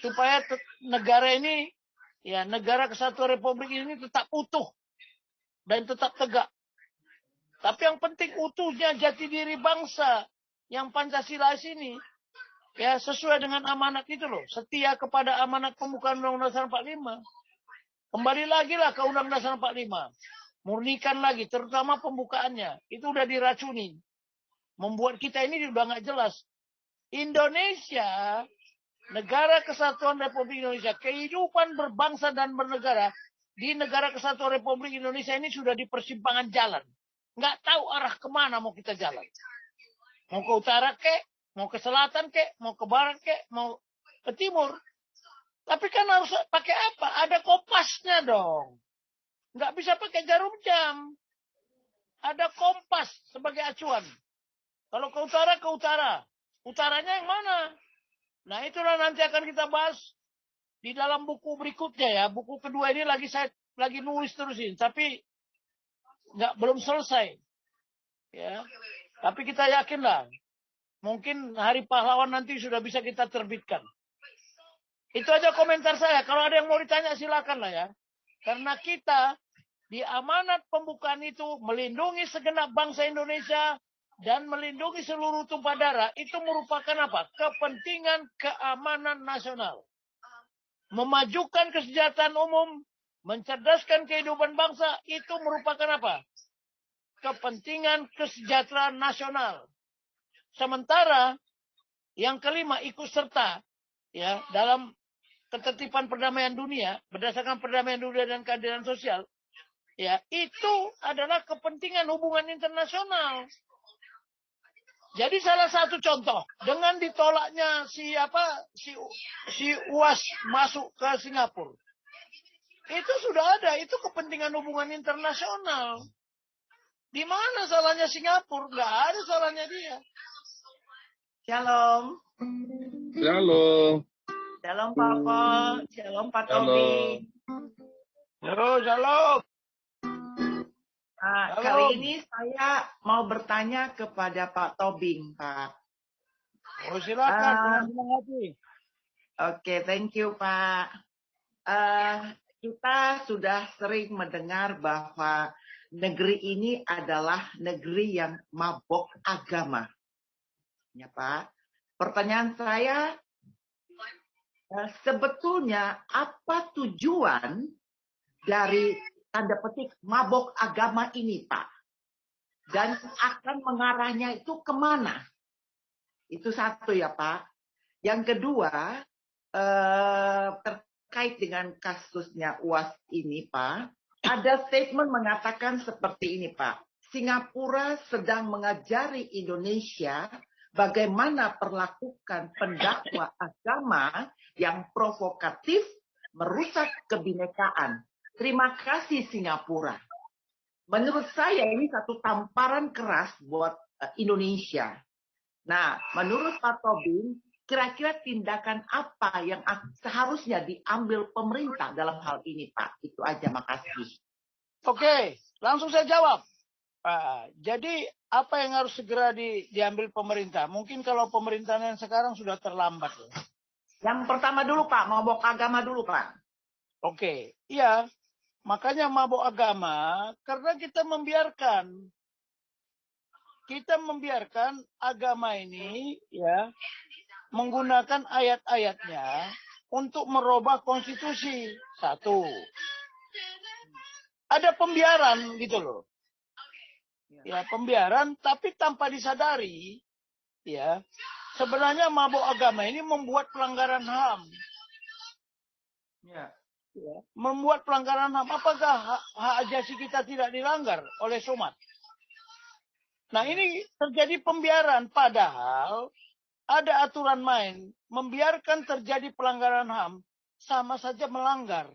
supaya negara ini, ya negara kesatuan Republik ini tetap utuh dan tetap tegak. Tapi yang penting utuhnya jati diri bangsa yang Pancasila sini, ya sesuai dengan amanat itu loh, setia kepada amanat pembukaan Undang-Undang Dasar 45. Kembali lagi lah ke Undang-Undang Dasar 45, murnikan lagi, terutama pembukaannya, itu udah diracuni, membuat kita ini udah nggak jelas. Indonesia, negara kesatuan Republik Indonesia, kehidupan berbangsa dan bernegara di negara kesatuan Republik Indonesia ini sudah di persimpangan jalan. Nggak tahu arah kemana mau kita jalan. Mau ke utara kek, mau ke selatan kek, mau ke barat kek, mau ke timur. Tapi kan harus pakai apa? Ada kompasnya dong. Nggak bisa pakai jarum jam. Ada kompas sebagai acuan. Kalau ke utara. Utaranya yang mana? Nah itulah nanti akan kita bahas di dalam buku berikutnya ya. Buku kedua ini saya lagi nulis terusin, tapi belum selesai. Ya, tapi kita yakinlah, mungkin Hari Pahlawan nanti sudah bisa kita terbitkan. Itu aja komentar saya. Kalau ada yang mau ditanya silakan lah ya. Karena kita di amanat pembukaan itu melindungi segenap bangsa Indonesia dan melindungi seluruh tumpah darah, itu merupakan apa? Kepentingan keamanan nasional. Memajukan kesejahteraan umum, mencerdaskan kehidupan bangsa, itu merupakan apa? Kepentingan kesejahteraan nasional. Sementara yang kelima, ikut serta ya dalam ketertiban perdamaian dunia, berdasarkan perdamaian dunia dan keadilan sosial, ya itu adalah kepentingan hubungan internasional. Jadi salah satu contoh dengan ditolaknya si UAS masuk ke Singapura, itu sudah ada, itu kepentingan hubungan internasional. Di mana salahnya Singapura? Nggak ada salahnya dia. Shalom. Shalom. Shalom Papa. Shalom Pak Tobi. Shalom. Nah, kali ini saya mau bertanya kepada Pak Tobing, Pak. Oh, silakan. Oke, thank you, Pak. Kita sudah sering mendengar bahwa negeri ini adalah negeri yang mabok agama. Ya, Pak. Pertanyaan saya, sebetulnya apa tujuan dari tanda petik mabok agama ini, Pak? Dan akan mengarahnya itu kemana? Itu satu ya, Pak. Yang kedua, terkait dengan kasusnya UAS ini, Pak, ada statement mengatakan seperti ini, Pak. Singapura sedang mengajari Indonesia bagaimana perlakukan pendakwa agama yang provokatif merusak kebinekaan. Terima kasih Singapura. Menurut saya ini satu tamparan keras buat Indonesia. Nah, menurut Pak Tobing, kira-kira tindakan apa yang seharusnya diambil pemerintah dalam hal ini, Pak? Itu aja, makasih. Oke, langsung saya jawab. Jadi apa yang harus segera diambil pemerintah? Mungkin kalau pemerintahan yang sekarang sudah terlambat. Yang pertama dulu, Pak, mabok agama dulu, Pak. Oke, iya. Makanya mabok agama karena kita membiarkan agama ini ya menggunakan ayat-ayatnya untuk merubah konstitusi. Satu. Ada pembiaran gitu loh. Ya, pembiaran tapi tanpa disadari ya. Sebenarnya mabuk agama ini membuat pelanggaran HAM. Ya. Membuat pelanggaran HAM. Apakah hak asasi kita tidak dilanggar oleh Somad? Nah, ini terjadi pembiaran padahal ada aturan main. Membiarkan terjadi pelanggaran HAM sama saja melanggar.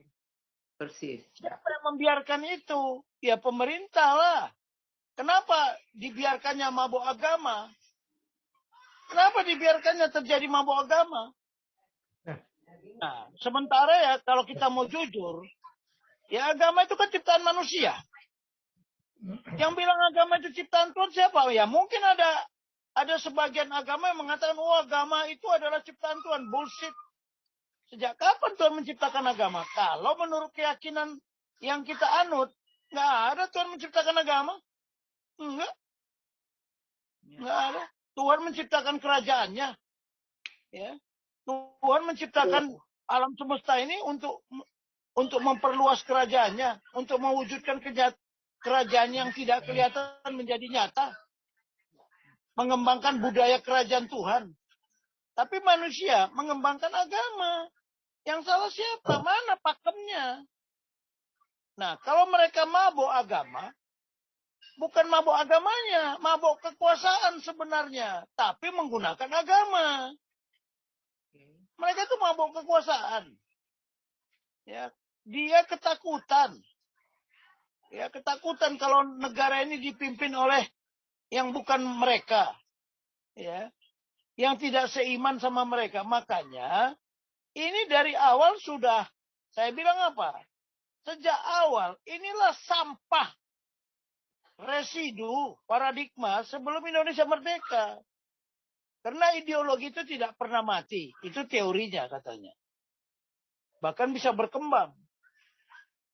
Persis. Siapa yang membiarkan itu? Ya pemerintah lah. Kenapa dibiarkannya mabuk agama? Kenapa dibiarkannya terjadi mabuk agama? Nah, sementara ya kalau kita mau jujur, ya agama itu kan ciptaan manusia. Yang bilang agama itu ciptaan Tuhan siapa? Ya mungkin ada sebagian agama yang mengatakan, oh agama itu adalah ciptaan Tuhan. Bullshit. Sejak kapan Tuhan menciptakan agama? Kalau menurut keyakinan yang kita anut, nggak ada Tuhan menciptakan agama. Enggak. Nggak ada. Tuhan menciptakan kerajaannya. Ya. Tuhan menciptakan alam semesta ini untuk memperluas kerajaannya, untuk mewujudkan kerajaan yang tidak kelihatan menjadi nyata, mengembangkan budaya kerajaan Tuhan. Tapi manusia mengembangkan agama. Yang salah siapa? Mana pakemnya? Nah, kalau mereka mabuk agama, bukan mabuk agamanya, mabuk kekuasaan sebenarnya, tapi menggunakan agama. Mereka itu mabuk kekuasaan. Ya, dia ketakutan. Ya, ketakutan kalau negara ini dipimpin oleh yang bukan mereka. Ya, yang tidak seiman sama mereka. Makanya, ini dari awal sudah, saya bilang apa? Sejak awal, inilah sampah residu paradigma sebelum Indonesia merdeka. Karena ideologi itu tidak pernah mati. Itu teorinya katanya. Bahkan bisa berkembang.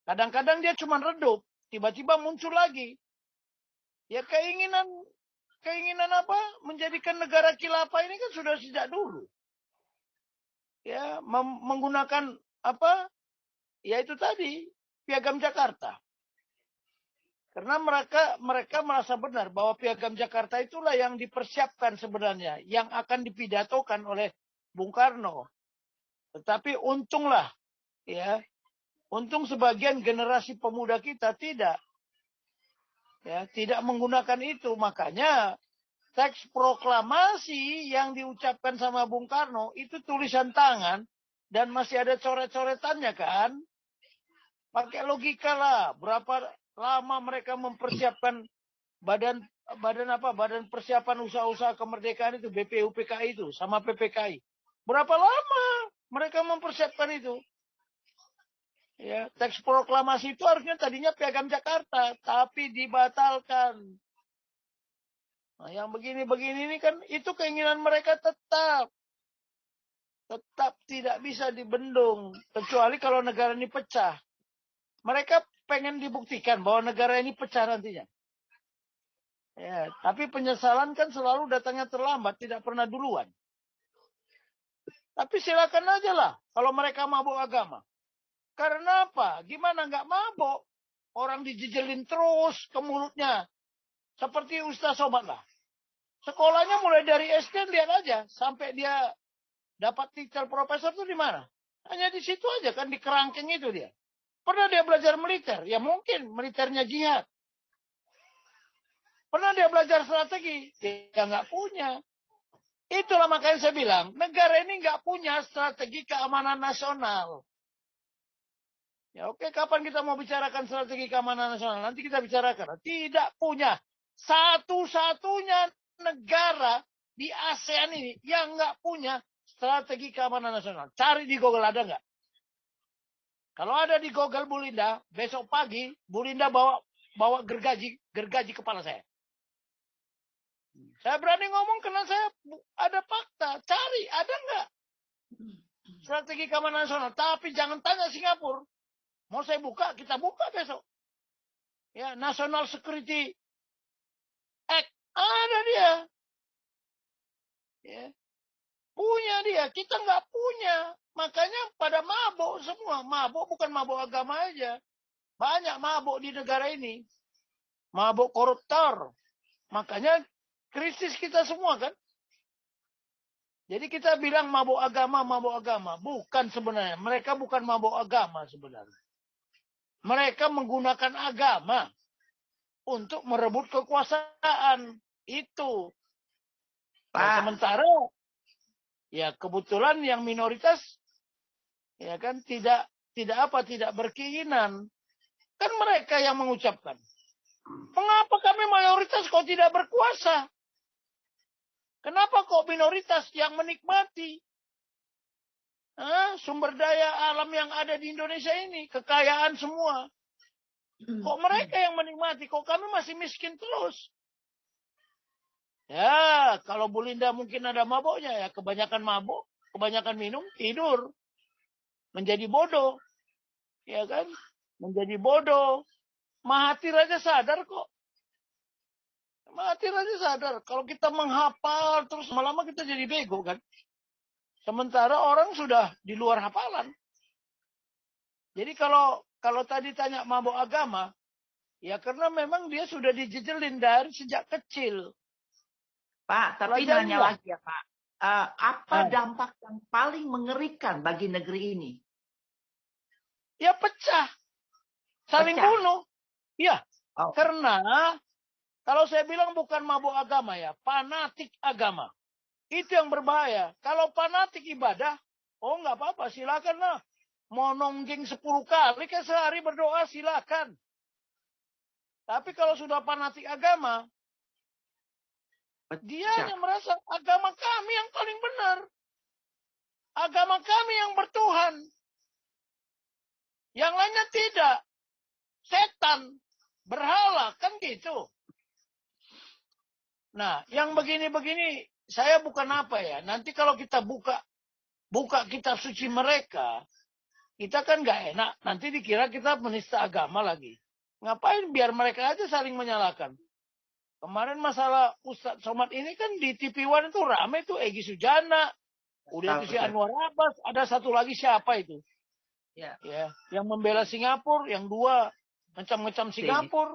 Kadang-kadang dia cuma redup. Tiba-tiba muncul lagi. Ya keinginan apa? Menjadikan negara khilafah ini kan sudah sejak dulu. Ya, menggunakan apa? Ya itu tadi, Piagam Jakarta. Karena mereka merasa benar bahwa Piagam Jakarta itulah yang dipersiapkan sebenarnya, yang akan dipidatokan oleh Bung Karno. Tetapi untunglah, ya, untung sebagian generasi pemuda kita tidak menggunakan itu. Makanya teks proklamasi yang diucapkan sama Bung Karno itu tulisan tangan dan masih ada coret-coretannya kan? Pakai logika lah, berapa lama mereka mempersiapkan badan persiapan usaha-usaha kemerdekaan itu, BPUPKI itu sama PPKI. Berapa lama mereka mempersiapkan itu? Ya, teks proklamasi itu harusnya tadinya Piagam Jakarta, tapi dibatalkan. Nah, yang begini-begini ini kan itu keinginan mereka tetap tidak bisa dibendung, kecuali kalau negara ini pecah. Mereka pengen dibuktikan bahwa negara ini pecah nantinya. Ya, tapi penyesalan kan selalu datangnya terlambat, tidak pernah duluan. Tapi silakan aja lah kalau mereka mabuk agama. Karena apa? Gimana nggak mabuk? Orang dijejelin terus ke mulutnya. Seperti Ustaz Somad lah. Sekolahnya mulai dari SD lihat aja. Sampai dia dapat titel profesor itu di mana? Hanya di situ aja kan, di kerangkeng itu dia. Pernah dia belajar militer? Ya mungkin militernya jihad. Pernah dia belajar strategi? Dia nggak punya. Itulah makanya saya bilang, negara ini nggak punya strategi keamanan nasional. Ya oke, kapan kita mau bicarakan strategi keamanan nasional? Nanti kita bicarakan. Tidak punya. Satu-satunya negara di ASEAN ini yang nggak punya strategi keamanan nasional. Cari di Google, ada nggak? Kalau ada di Google Bu Linda, besok pagi Bu Linda bawa gergaji kepala saya. Saya berani ngomong karena saya ada fakta. Cari, ada nggak strategi keamanan nasional? Tapi jangan tanya Singapura. Mau saya buka, kita buka besok. Ya, National Security Act ada dia. Ya. Punya dia, kita nggak punya. Makanya pada mabuk semua. Mabuk bukan mabuk agama aja. Banyak mabuk di negara ini. Mabuk koruptor. Makanya krisis kita semua kan. Jadi kita bilang mabuk agama, mabuk agama. Bukan sebenarnya. Mereka bukan mabuk agama sebenarnya. Mereka menggunakan agama untuk merebut kekuasaan. Itu. Nah, sementara ya kebetulan yang minoritas ya kan tidak berkeinginan. Kan mereka yang mengucapkan. Mengapa kami mayoritas kok tidak berkuasa? Kenapa kok minoritas yang menikmati sumber daya alam yang ada di Indonesia ini? Kekayaan semua. Kok mereka yang menikmati? Kok kami masih miskin terus? Ya, kalau Bu Linda mungkin ada maboknya ya. Kebanyakan mabok, kebanyakan minum, tidur. Menjadi bodoh. Ya kan? Menjadi bodoh. Mahathir aja sadar kok. Mahathir aja sadar. Kalau kita menghafal terus lama-lama kita jadi bego kan. Sementara orang sudah di luar hafalan. Jadi kalau tadi tanya mabuk agama, ya karena memang dia sudah dijejelin dari sejak kecil. Pak, tapi nanya lagi ya Pak. Apa dampak yang paling mengerikan bagi negeri ini? Ya pecah. Saling bunuh. Ya, karena kalau saya bilang bukan mabuk agama ya, fanatik agama. Itu yang berbahaya. Kalau fanatik ibadah, oh nggak apa-apa, silakan lah. Mau nongging 10 kali ke sehari berdoa, silakan. Tapi kalau sudah fanatik agama, dia hanya merasa agama kami yang paling benar. Agama kami yang bertuhan. Yang lainnya tidak. Setan. Berhala, kan gitu. Nah, yang begini-begini, saya bukan apa ya. Nanti kalau kita buka kitab suci mereka, kita kan nggak enak. Nanti dikira kita menista agama lagi. Ngapain biar mereka aja saling menyalahkan. Kemarin masalah Ustadz Somad ini kan di TV One itu rame tuh, Egy Sujana. Udah itu si Anwar Abbas. Ada satu lagi siapa itu? Ya, yang membela Singapura, yang dua ngecam-ngecam Singapura.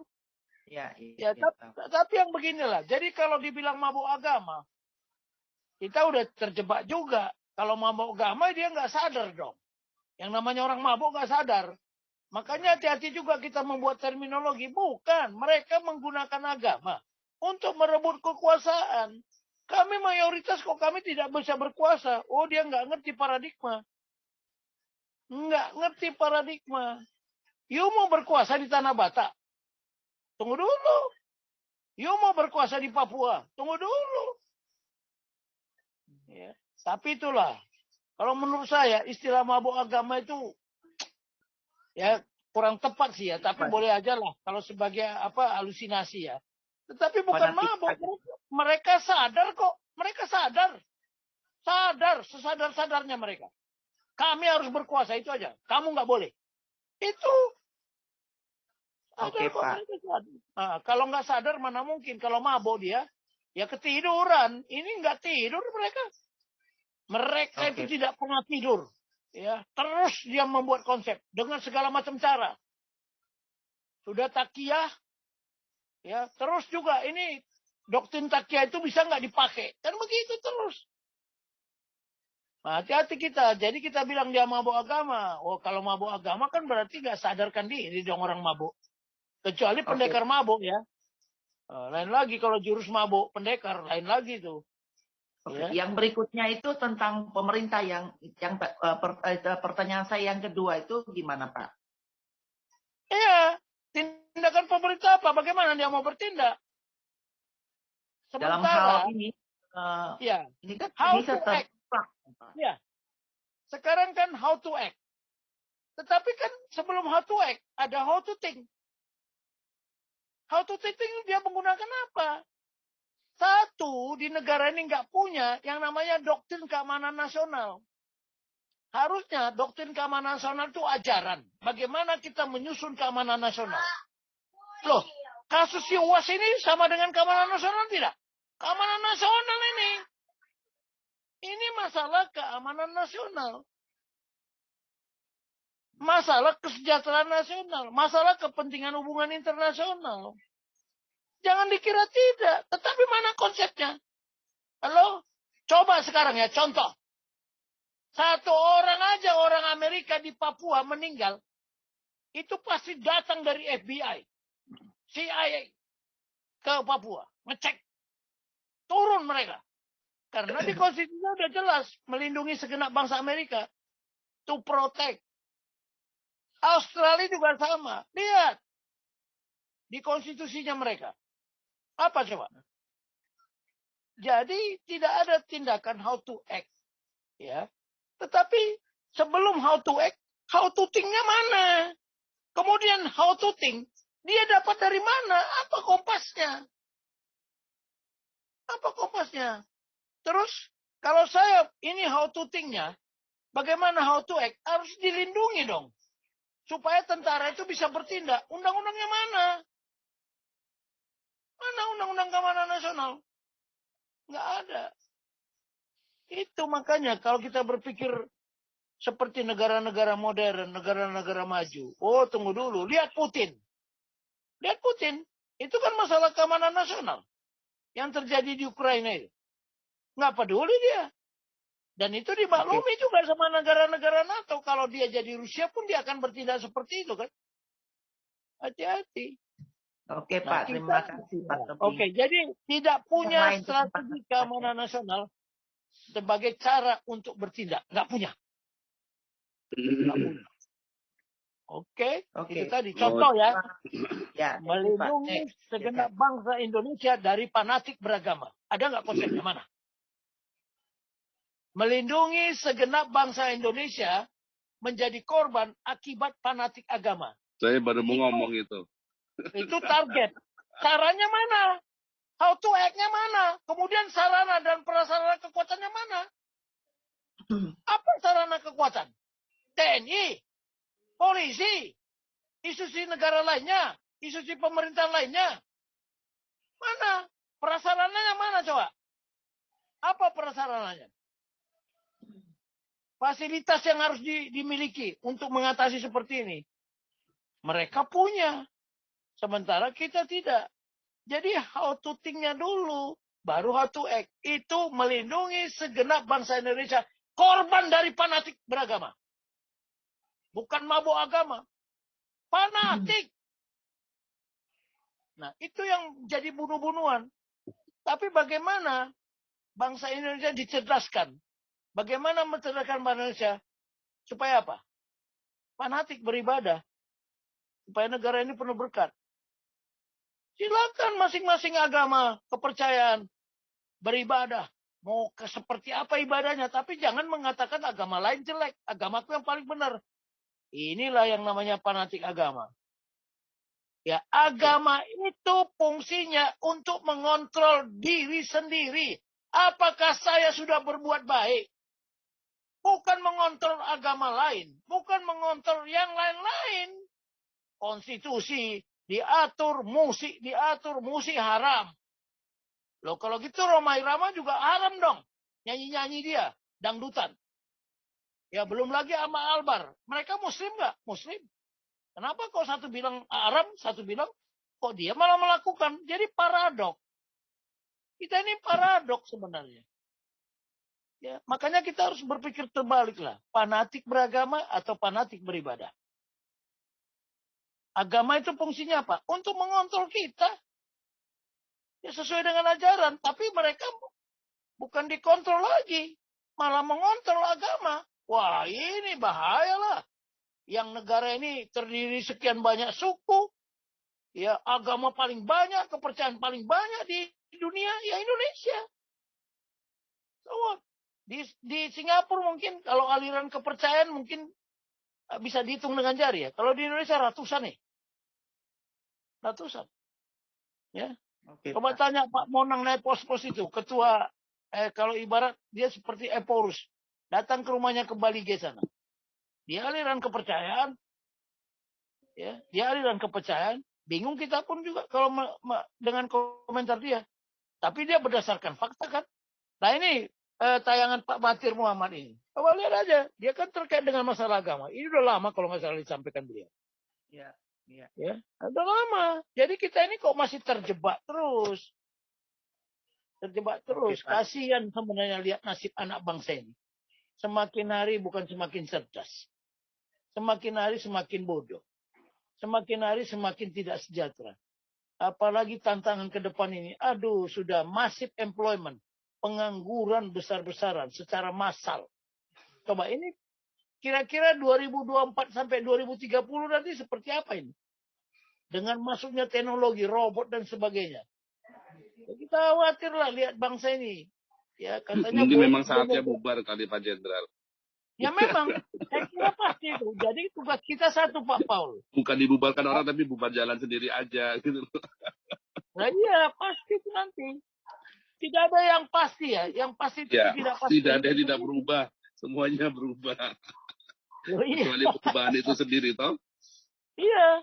Tapi yang beginilah. Jadi kalau dibilang mabuk agama, kita udah terjebak juga. Kalau mabuk agama dia nggak sadar dong. Yang namanya orang mabuk nggak sadar. Makanya hati-hati juga kita membuat terminologi. Bukan, mereka menggunakan agama untuk merebut kekuasaan. Kami mayoritas kok kami tidak bisa berkuasa. Oh, dia nggak ngerti paradigma. Nggak ngerti paradigma. You mau berkuasa di Tanah Batak? Tunggu dulu. You mau berkuasa di Papua? Tunggu dulu. Ya. Tapi itulah. Kalau menurut saya istilah mabuk agama itu ya kurang tepat sih ya. Tapi boleh aja lah. Kalau sebagai halusinasi ya. Tetapi bukan mabuk. Mereka sadar kok. Mereka sadar. Sadar. Sesadar-sadarnya mereka. Kami harus berkuasa. Itu aja. Kamu nggak boleh. Itu. Oke, Pak. Nah, kalau nggak sadar mana mungkin. Kalau mabuk dia. Ya ketiduran. Ini nggak tidur mereka. Mereka itu tidak pernah tidur. Ya, terus dia membuat konsep. Dengan segala macam cara. Sudah takiyah. Ya, terus juga ini doktrin takiyah itu bisa nggak dipakai? Kan begitu terus. Nah, hati-hati kita. Jadi kita bilang dia mabuk agama. Oh, kalau mabuk agama kan berarti nggak sadarkan diri dong orang mabuk. Kecuali pendekar mabuk ya. Lain lagi kalau jurus mabuk, pendekar lain lagi tuh. Oke. Yang berikutnya itu tentang pemerintah pertanyaan saya yang kedua itu gimana Pak? Iya, tindakan pemerintah apa? Bagaimana dia mau bertindak? Dalam Sementara, hal ini, ya, ini kan how bisa to act. Ya, sekarang kan how to act. Tetapi kan sebelum how to act, ada how to think. How to think dia menggunakan apa? Satu, di negara ini nggak punya yang namanya doktrin keamanan nasional. Harusnya doktrin keamanan nasional itu ajaran. Bagaimana kita menyusun keamanan nasional. Loh, kasus si UAS ini sama dengan keamanan nasional tidak? Keamanan nasional ini. Ini masalah keamanan nasional. Masalah kesejahteraan nasional. Masalah kepentingan hubungan internasional. Jangan dikira tidak. Tetapi mana konsepnya? Halo? Coba sekarang ya, contoh. Satu orang aja orang Amerika di Papua meninggal. Itu pasti datang dari FBI. CIA. Ke Papua. Ngecek. Turun mereka. Karena di konstitusi udah jelas. Melindungi segenap bangsa Amerika. To protect. Australia juga sama. Lihat. Di konstitusinya mereka. Apa coba? Jadi tidak ada tindakan how to act. Ya. Tetapi sebelum how to act, how to think-nya mana? Kemudian how to think, dia dapat dari mana? Apa kompasnya? Apa kompasnya? Terus kalau saya ini how to think-nya, bagaimana how to act? Harus dilindungi dong. Supaya tentara itu bisa bertindak. Undang-undangnya mana? Mana undang-undang keamanan nasional? Nggak ada. Itu makanya kalau kita berpikir seperti negara-negara modern, negara-negara maju. Oh, tunggu dulu. Lihat Putin. Lihat Putin. Itu kan masalah keamanan nasional. Yang terjadi di Ukraina itu. Nggak peduli dia. Dan itu dimaklumi juga sama negara-negara NATO. Kalau dia jadi Rusia pun dia akan bertindak seperti itu kan. Hati-hati. Oke Pak, terima kasih Pak Tobi. Oke, jadi tidak punya strategi keamanan nasional sebagai cara untuk bertindak. Nggak punya. Oke, itu tadi contoh ya. Melindungi segenap bangsa Indonesia dari fanatik beragama. Ada nggak konsepnya mana? Melindungi segenap bangsa Indonesia menjadi korban akibat fanatik agama. Saya baru mau ngomong itu. Itu target. Caranya mana? How to act-nya mana? Kemudian sarana dan prasarana kekuatannya mana? Apa sarana kekuatan? TNI, polisi, institusi negara lainnya, institusi pemerintahan lainnya. Mana? Prasarananya mana coba? Apa prasarananya? Fasilitas yang harus dimiliki untuk mengatasi seperti ini. Mereka punya. Sementara kita tidak. Jadi how to think-nya dulu. Baru how to act. Itu melindungi segenap bangsa Indonesia. Korban dari fanatik beragama. Bukan mabuk agama. Fanatik. Nah, itu yang jadi bunuh-bunuhan. Tapi bagaimana bangsa Indonesia dicerdaskan? Bagaimana mencerdaskan bangsa Indonesia? Supaya apa? Fanatik beribadah. Supaya negara ini penuh berkat. Silakan masing-masing agama, kepercayaan, beribadah. Mau seperti apa ibadahnya. Tapi jangan mengatakan agama lain jelek. Agamaku yang paling benar. Inilah yang namanya fanatik agama. Ya, agama itu fungsinya untuk mengontrol diri sendiri. Apakah saya sudah berbuat baik? Bukan mengontrol agama lain. Bukan mengontrol yang lain-lain. Konstitusi diatur, musik haram. Loh kalau gitu Rhoma Irama juga haram dong. Nyanyi-nyanyi dia, dangdutan. Ya belum lagi sama Albar. Mereka muslim nggak? Muslim. Kenapa kok satu bilang haram, satu bilang kok dia malah melakukan? Jadi paradok. Kita ini paradok sebenarnya. Ya, makanya kita harus berpikir terbalik lah. Fanatik beragama atau fanatik beribadah. Agama itu fungsinya apa? Untuk mengontrol kita. Ya sesuai dengan ajaran. Tapi mereka bukan dikontrol lagi. Malah mengontrol agama. Wah, ini bahayalah. Yang negara ini terdiri sekian banyak suku. Ya, agama paling banyak, kepercayaan paling banyak di dunia, ya Indonesia. So, di Singapura mungkin kalau aliran kepercayaan mungkin bisa dihitung dengan jari ya. Kalau di Indonesia ratusan nih. Ratusan. Ya. Oke, Coba Pak. tanya Pak Monang naik pos-pos itu. Ketua, kalau ibarat dia seperti Eporus. Datang ke rumahnya ke Bali sana. Dia aliran kepercayaan. Ya, dia aliran kepercayaan. Bingung kita pun juga kalau dengan komentar dia. Tapi dia berdasarkan fakta kan. Nah ini tayangan Pak Mahathir Muhammad ini. Coba lihat aja. Dia kan terkait dengan masalah agama. Ini udah lama kalau nggak salah disampaikan beliau. Ya, ya. Ya, udah lama. Jadi kita ini kok masih terjebak terus. Terjebak terus. Oke, Pak. Kasihan sebenarnya lihat nasib anak bangsa ini. Semakin hari bukan semakin cerdas. Semakin hari semakin bodoh. Semakin hari semakin tidak sejahtera. Apalagi tantangan ke depan ini. Aduh, sudah massive employment. Pengangguran besar-besaran secara massal. Coba ini kira-kira 2024 sampai 2030 nanti seperti apa ini? Dengan masuknya teknologi, robot dan sebagainya. Ya, kita khawatir lah lihat bangsa ini. Ya, katanya Mungkin memang saatnya bubar kali Pak Jenderal. Ya memang, saya kira pasti itu. Jadi tugas kita satu Pak Paul. Bukan dibubarkan orang tapi bubar jalan sendiri aja gitu. Nah iya, pasti itu nanti. Tidak ada yang pasti ya. Yang pasti itu Ya, tidak pasti. tidak ada yang tidak berubah. Semuanya berubah. Oh, iya. Kecuali perubahan itu sendiri, toh? Iya.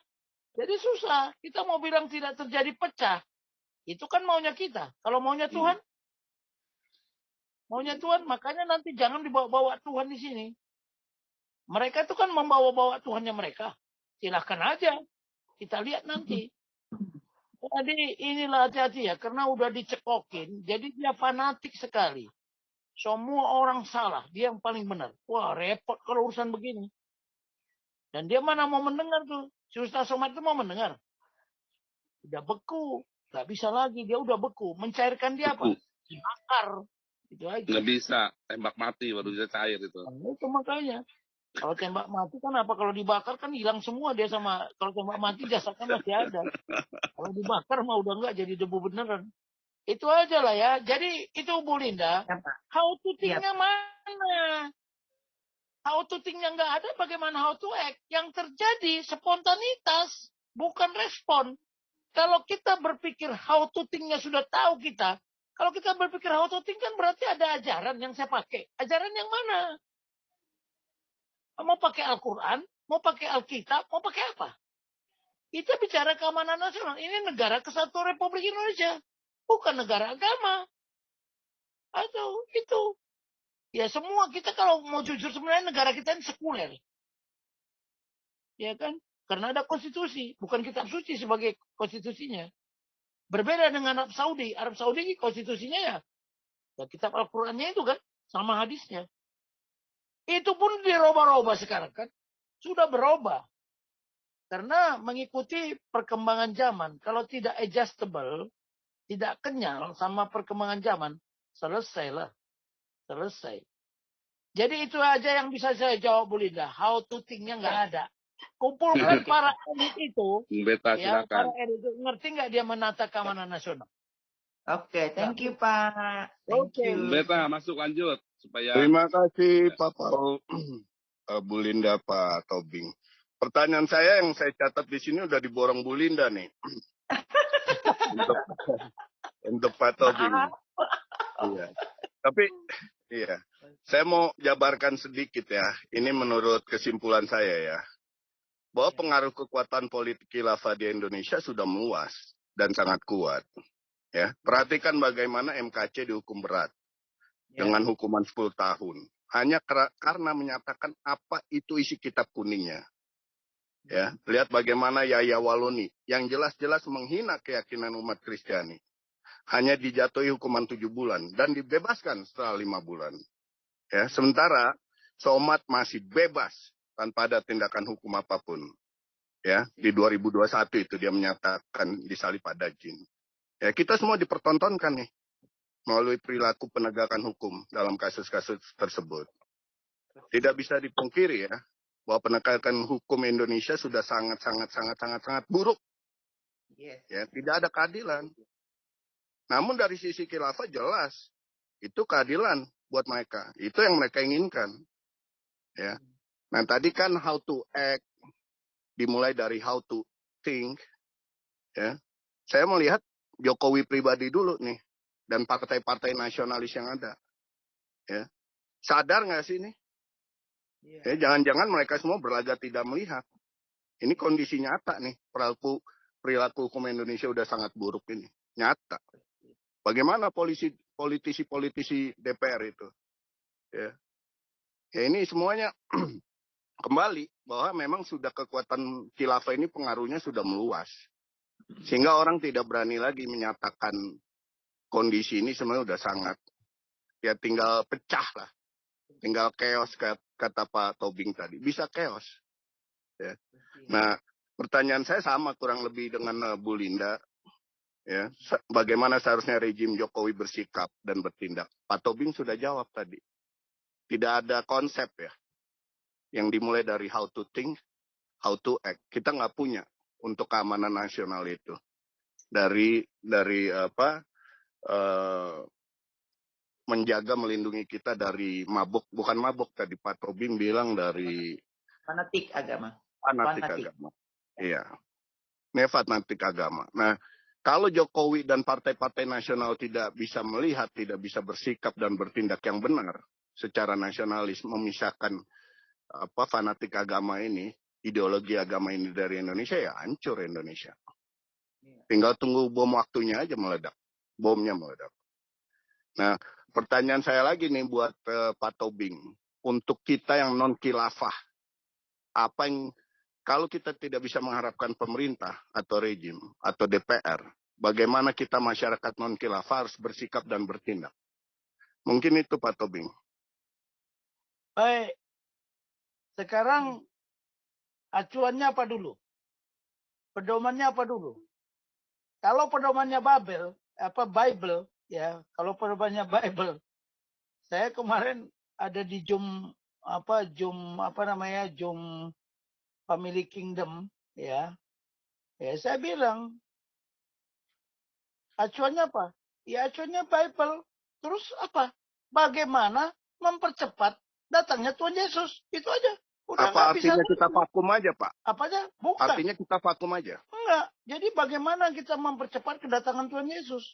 Jadi susah. Kita mau bilang tidak terjadi pecah. Itu kan maunya kita. Kalau maunya Tuhan, makanya nanti jangan dibawa-bawa Tuhan di sini. Mereka itu kan membawa-bawa Tuhannya mereka. Silahkan aja. Kita lihat nanti. Jadi inilah hati-hati ya. Karena udah dicekokin. Jadi dia fanatik sekali. Semua orang salah. Dia yang paling benar. Wah repot kalau urusan begini. Dan dia mana mau mendengar tuh. Si Ustaz Somad itu mau mendengar. Udah beku. Gak bisa lagi. Dia udah beku. Mencairkan dia apa? Dibakar. Itu aja. Nggak bisa. Tembak mati baru bisa cair itu. Nah, itu makanya. Kalau tembak mati kan apa? Kalau dibakar kan hilang semua dia sama. Kalau tembak mati jasadnya masih ada. Kalau dibakar mah udah enggak jadi debu beneran. Itu aja lah ya. Jadi itu Bu Linda. Ya, Pak. How to think-nya mana? How to think-nya nggak ada, bagaimana how to act? Yang terjadi spontanitas, bukan respon. Kalau kita berpikir how to think-nya sudah tahu kita. Kalau kita berpikir how to think kan berarti ada ajaran yang saya pakai. Ajaran yang mana? Mau pakai Al-Quran, mau pakai Alkitab, mau pakai apa? Kita bicara keamanan nasional. Ini negara kesatuan Republik Indonesia. Bukan negara agama. Atau itu. Ya semua kita kalau mau jujur sebenarnya negara kita ini sekuler. Ya kan? Karena ada konstitusi. Bukan kitab suci sebagai konstitusinya. Berbeda dengan Arab Saudi. Arab Saudi konstitusinya ya kitab Al-Qurannya itu kan. Sama hadisnya. Itu pun dirubah-rubah sekarang kan. Sudah berubah. Karena mengikuti perkembangan zaman. Kalau tidak adjustable, tidak kenyal sama perkembangan zaman, selesailah. Selesai. Jadi itu aja yang bisa saya jawab Bu Linda. How to think-nya nggak ada. Kumpulkan para elit itu. Beta, Ya, silakan. para elit itu ngerti nggak dia menata keamanan nasional? Oke, thank you Pak. Thank Oke. you. Beta, masuk lanjut. Supaya Terima kasih Pak Paul, Bu Linda, Pak Tobing. Pertanyaan saya yang saya catat di sini udah diborong Bu Linda nih. untuk Pak Tobing. Iya. Tapi iya, saya mau jabarkan sedikit ya. Ini menurut kesimpulan saya ya. Bahwa pengaruh kekuatan politik khilafah di Indonesia sudah meluas dan sangat kuat. Ya, perhatikan bagaimana MKC dihukum berat. Dengan hukuman 10 tahun. Hanya karena menyatakan apa itu isi kitab kuningnya. Ya, lihat bagaimana Yahya Waloni yang jelas-jelas menghina keyakinan umat Kristiani. Hanya dijatuhi hukuman 7 bulan dan dibebaskan setelah 5 bulan. Ya, sementara Somad masih bebas tanpa ada tindakan hukum apapun. Ya, di 2021 itu dia menyatakan disalib pada jin. Ya, kita semua dipertontonkan nih melalui perilaku penegakan hukum dalam kasus-kasus tersebut. Tidak bisa dipungkiri ya bahwa penegakan hukum Indonesia sudah sangat buruk. Ya, tidak ada keadilan. Namun dari sisi khilafah jelas itu keadilan buat mereka. Itu yang mereka inginkan. Ya. Nah, tadi kan how to act dimulai dari how to think. Ya. Saya melihat Jokowi pribadi dulu nih dan partai-partai nasionalis yang ada. Ya. Sadar nggak sih ini? Ya, jangan-jangan mereka semua berlagak tidak melihat. Ini kondisi nyata nih. Perilaku hukum Indonesia udah sangat buruk ini. Nyata. Bagaimana politisi-politisi DPR itu? Ya. Ya, ini semuanya kembali bahwa memang sudah kekuatan khilafah ini pengaruhnya sudah meluas. Sehingga orang tidak berani lagi menyatakan kondisi ini sebenarnya udah sangat. Ya tinggal pecah lah. Tinggal chaos kata Pak Tobing tadi. Bisa chaos. Ya. Nah, pertanyaan saya sama kurang lebih dengan Bu Linda. Ya, bagaimana seharusnya rejim Jokowi bersikap dan bertindak? Pak Tobing sudah jawab tadi. Tidak ada konsep ya. Yang dimulai dari how to think, how to act. Kita nggak punya untuk keamanan nasional itu. Dari menjaga melindungi kita dari mabuk, bukan mabuk tadi Pak Tobing bilang dari fanatik agama. Iya. Fanatik agama. Nah, kalau Jokowi dan partai-partai nasional tidak bisa melihat, tidak bisa bersikap dan bertindak yang benar secara nasionalis, memisahkan fanatik agama ini, ideologi agama ini dari Indonesia, ya hancur Indonesia. Tinggal tunggu bom waktunya aja meledak. Bomnya meledak. Nah, pertanyaan saya lagi nih buat Pak Tobing. Untuk kita yang non-khilafah, apa yang kalau kita tidak bisa mengharapkan pemerintah atau rejim atau DPR, bagaimana kita masyarakat non-khilafah harus bersikap dan bertindak? Mungkin itu Pak Tobing. Baik. Sekarang acuannya apa dulu? Pedomannya apa dulu? Kalau pedomannya Bible, ya, kalau pedomannya Bible, saya kemarin ada di Zoom Family Kingdom, ya. Ya, saya bilang acuannya apa? Ya, acuannya Bible. Terus apa? Bagaimana mempercepat datangnya Tuhan Yesus? Itu aja. Udah apa artinya kita vakum aja, Pak? Apanya? Bukan. Artinya kita vakum aja? Enggak. Jadi bagaimana kita mempercepat kedatangan Tuhan Yesus?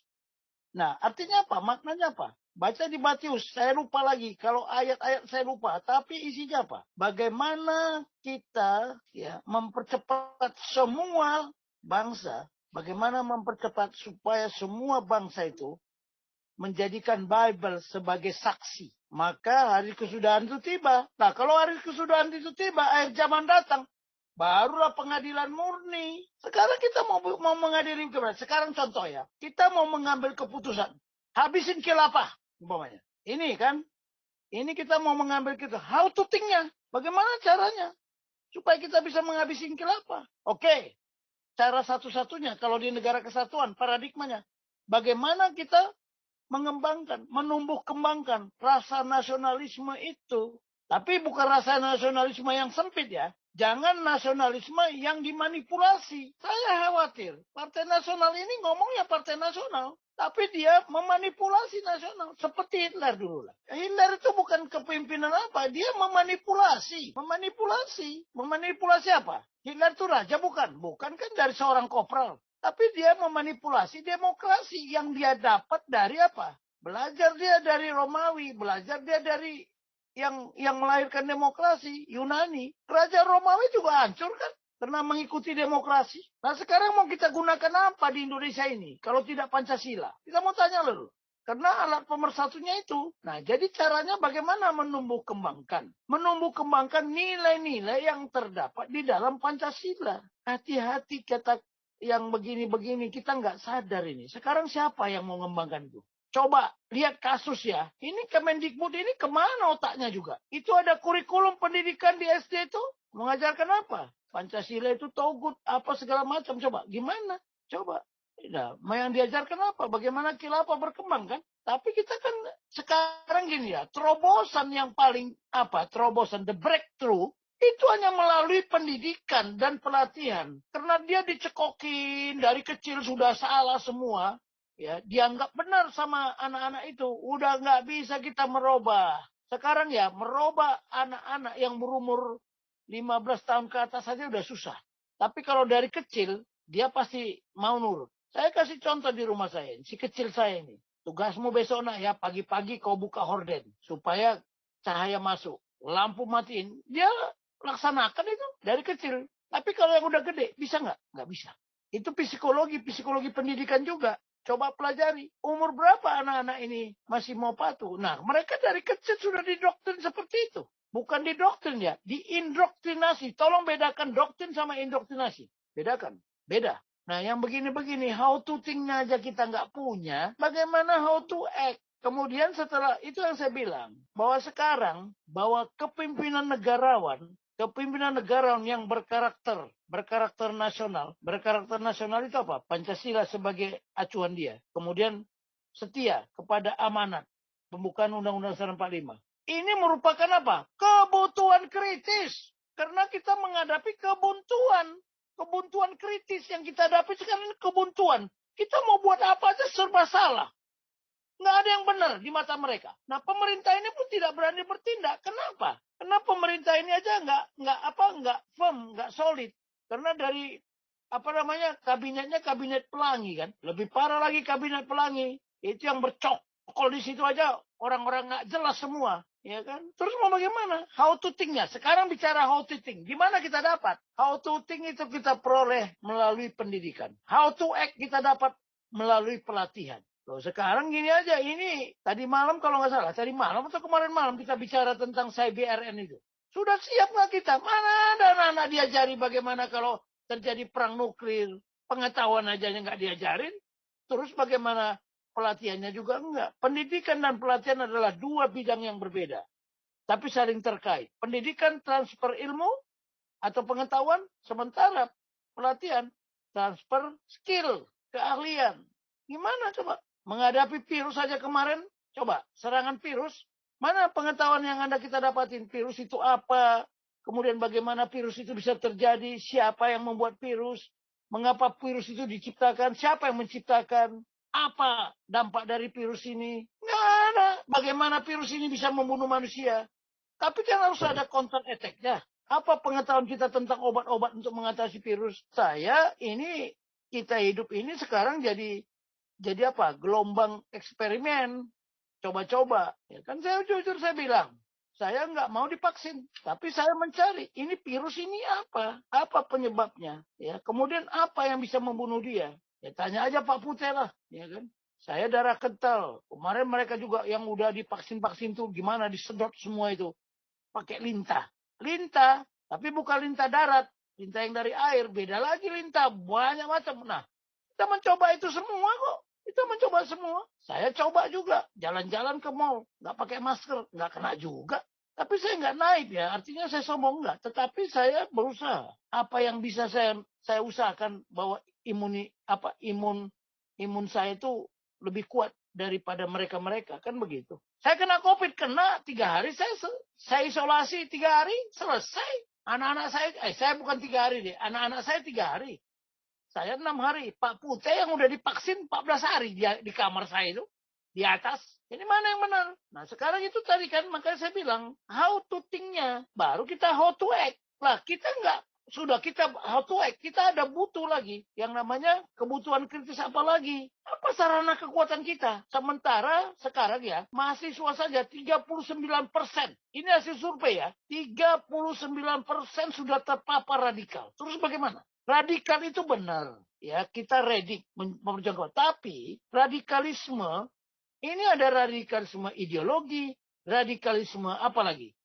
Nah, artinya apa? Maknanya apa? Baca di Matius, saya lupa lagi. Kalau ayat-ayat saya lupa, tapi isinya apa? Bagaimana kita ya mempercepat semua bangsa, bagaimana mempercepat supaya semua bangsa itu menjadikan Bible sebagai saksi. Maka hari kesudahan itu tiba. Nah, kalau hari kesudahan itu tiba, akhir zaman datang, barulah pengadilan murni. Sekarang kita mau mengadili kemana? Sekarang contoh ya, kita mau mengambil keputusan. Habisin khilafah, umpamanya. Ini kan, ini kita mau mengambil kita. How to think-nya? Bagaimana caranya? Supaya kita bisa menghabisin khilafah. Oke, cara satu-satunya kalau di negara kesatuan, paradigmanya. Bagaimana kita mengembangkan, menumbuh kembangkan rasa nasionalisme itu. Tapi bukan rasa nasionalisme yang sempit ya. Jangan nasionalisme yang dimanipulasi. Saya khawatir. Partai nasional ini ngomongnya partai nasional. Tapi dia memanipulasi nasional. Seperti Hitler dulu lah. Hitler itu bukan kepemimpinan apa. Dia memanipulasi. Memanipulasi apa? Hitler itu raja bukan. Bukan kan dari seorang kopral. Tapi dia memanipulasi demokrasi yang dia dapat dari apa? Belajar dia dari Romawi. Belajar dia dari yang melahirkan demokrasi, Yunani. Kerajaan Romawi juga hancur kan? Karena mengikuti demokrasi. Nah sekarang mau kita gunakan apa di Indonesia ini? Kalau tidak Pancasila. Kita mau tanya dulu. Karena alat pemersatunya itu. Nah jadi caranya bagaimana menumbuh kembangkan? Menumbuh kembangkan nilai-nilai yang terdapat di dalam Pancasila. Hati-hati kata yang begini-begini. Kita nggak sadar ini. Sekarang siapa yang mau mengembangkan itu? coba lihat kasus ya. Ini Kemendikbud ini kemana otaknya juga? Itu ada kurikulum pendidikan di SD itu mengajarkan apa? Pancasila itu togut apa segala macam. Coba gimana? Coba. Nah, yang diajarkan apa? Bagaimana khilafah berkembang kan? Tapi kita kan sekarang gini ya, terobosan yang paling terobosan, the breakthrough, itu hanya melalui pendidikan dan pelatihan. Karena dia dicekokin, dari kecil sudah salah semua, ya dianggap benar sama anak-anak itu. Udah nggak bisa kita merubah. Sekarang ya, merubah anak-anak yang berumur 15 tahun ke atas saja udah susah. Tapi kalau dari kecil, dia pasti mau nurut. Saya kasih contoh di rumah saya, si kecil saya ini. Tugasmu besok nak ya, pagi-pagi kau buka horden supaya cahaya masuk. Lampu matiin, dia laksanakan itu dari kecil. Tapi kalau yang udah gede, bisa nggak? Nggak bisa. Itu psikologi pendidikan juga. Coba pelajari. Umur berapa anak-anak ini masih mau patuh? Nah, mereka dari kecil sudah didoktrin seperti itu. Bukan didoktrin ya, diindoktrinasi. Tolong bedakan doktrin sama indoktrinasi. Bedakan. Beda. Nah, yang begini-begini, how to think-nya aja kita nggak punya, bagaimana how to act? Kemudian setelah itu yang saya bilang, bahwa sekarang, bahwa kepemimpinan negarawan yang berkarakter nasional itu apa? Pancasila sebagai acuan dia. Kemudian setia kepada amanat, pembukaan Undang-Undang 45. Ini merupakan apa? Kebutuhan kritis. Karena kita menghadapi kebuntuan kritis yang kita hadapi sekarang ini kebuntuan. Kita mau buat apa aja serba salah. Nggak ada yang benar di mata mereka. Nah, pemerintah ini pun tidak berani bertindak. Kenapa? Karena pemerintah ini aja nggak firm, nggak solid. Karena dari kabinetnya kabinet pelangi kan. Lebih parah lagi kabinet pelangi. Itu yang bercokol di situ aja orang-orang nggak jelas semua. Ya kan? Terus mau bagaimana? How to think-nya. Sekarang bicara how to think. Gimana kita dapat? How to think itu kita peroleh melalui pendidikan. How to act kita dapat melalui pelatihan. Loh, sekarang gini aja. Ini tadi malam kalau nggak salah. Tadi malam atau kemarin malam kita bicara tentang CBRN itu. Sudah siap nggak kita? Mana ada anak-anak diajari bagaimana kalau terjadi perang nuklir. Pengetahuan aja nggak diajarin. Terus bagaimana pelatihannya juga enggak. Pendidikan dan pelatihan adalah dua bidang yang berbeda. Tapi saling terkait. Pendidikan transfer ilmu atau pengetahuan. Sementara pelatihan transfer skill, keahlian. Gimana coba? Menghadapi virus saja kemarin. Coba serangan virus. Mana pengetahuan yang kita dapatin? Virus itu apa? Kemudian bagaimana virus itu bisa terjadi? Siapa yang membuat virus? Mengapa virus itu diciptakan? Siapa yang menciptakan? Apa dampak dari virus ini? Nggak ada. Bagaimana virus ini bisa membunuh manusia? Tapi kan harus ada counter attack-nya. Apa pengetahuan kita tentang obat-obat untuk mengatasi virus? Kita hidup ini sekarang jadi apa? Gelombang eksperimen. Coba-coba. Ya kan saya jujur saya bilang. Saya nggak mau divaksin. Tapi saya mencari. Ini virus ini apa? Apa penyebabnya? Ya, kemudian apa yang bisa membunuh dia? Ya tanya aja Pak Putih lah, ya kan? Saya darah kental. Kemarin mereka juga yang udah divaksin tuh gimana disedot semua itu pakai lintah. Lintah, tapi bukan lintah darat, lintah yang dari air, beda lagi lintah, banyak macam. Nah, kita mencoba itu semua kok. Kita mencoba semua. Saya coba juga jalan-jalan ke mall, nggak pakai masker, nggak kena juga. Tapi saya nggak naik ya, artinya saya sombong nggak. Tetapi saya berusaha. Apa yang bisa saya usahakan bahwa imun saya itu lebih kuat daripada mereka kan begitu. Saya kena COVID, 3 hari saya isolasi 3 hari selesai. Anak-anak saya bukan 3 hari deh, anak-anak saya 3 hari. Saya 6 hari. Pak Putih yang udah divaksin 14 hari di kamar saya itu di atas. Ini mana yang benar? Nah sekarang itu tadi kan makanya saya bilang how to think-nya baru kita how to act. Lah kita how to act, kita ada butuh lagi yang namanya kebutuhan kritis apa lagi? Apa sarana kekuatan kita? Sementara sekarang ya mahasiswa saja 39%. Ini hasil survei ya. 39% sudah terpapar radikal. Terus bagaimana? Radikal itu benar. Ya, kita ready memperjuangkan. Tapi radikalisme ini ada radikalisme ideologi, radikalisme apa lagi?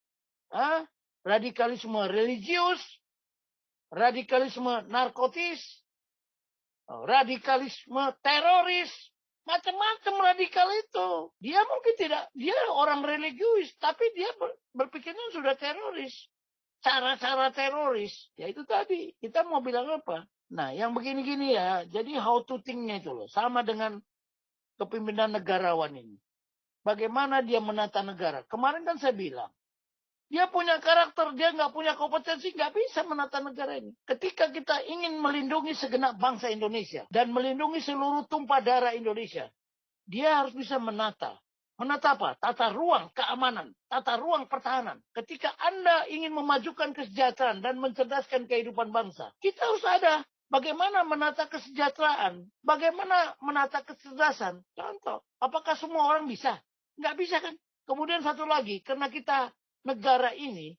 Radikalisme religius, radikalisme narkotis, radikalisme teroris, macam-macam radikal itu. Dia mungkin tidak, dia orang religius, tapi dia berpikirnya sudah teroris. Cara-cara teroris, ya itu tadi. Kita mau bilang apa? Nah, yang begini-gini ya, jadi how to think-nya itu loh. Sama dengan kepemimpinan negarawan ini. Bagaimana dia menata negara. Kemarin kan saya bilang, dia punya karakter, dia nggak punya kompetensi, nggak bisa menata negara ini. Ketika kita ingin melindungi segenap bangsa Indonesia dan melindungi seluruh tumpah darah Indonesia, dia harus bisa menata. Menata apa? Tata ruang keamanan, tata ruang pertahanan. Ketika Anda ingin memajukan kesejahteraan dan mencerdaskan kehidupan bangsa, kita harus ada bagaimana menata kesejahteraan, bagaimana menata kecerdasan. Contoh, apakah semua orang bisa? Nggak bisa kan? Kemudian satu lagi, karena kita negara ini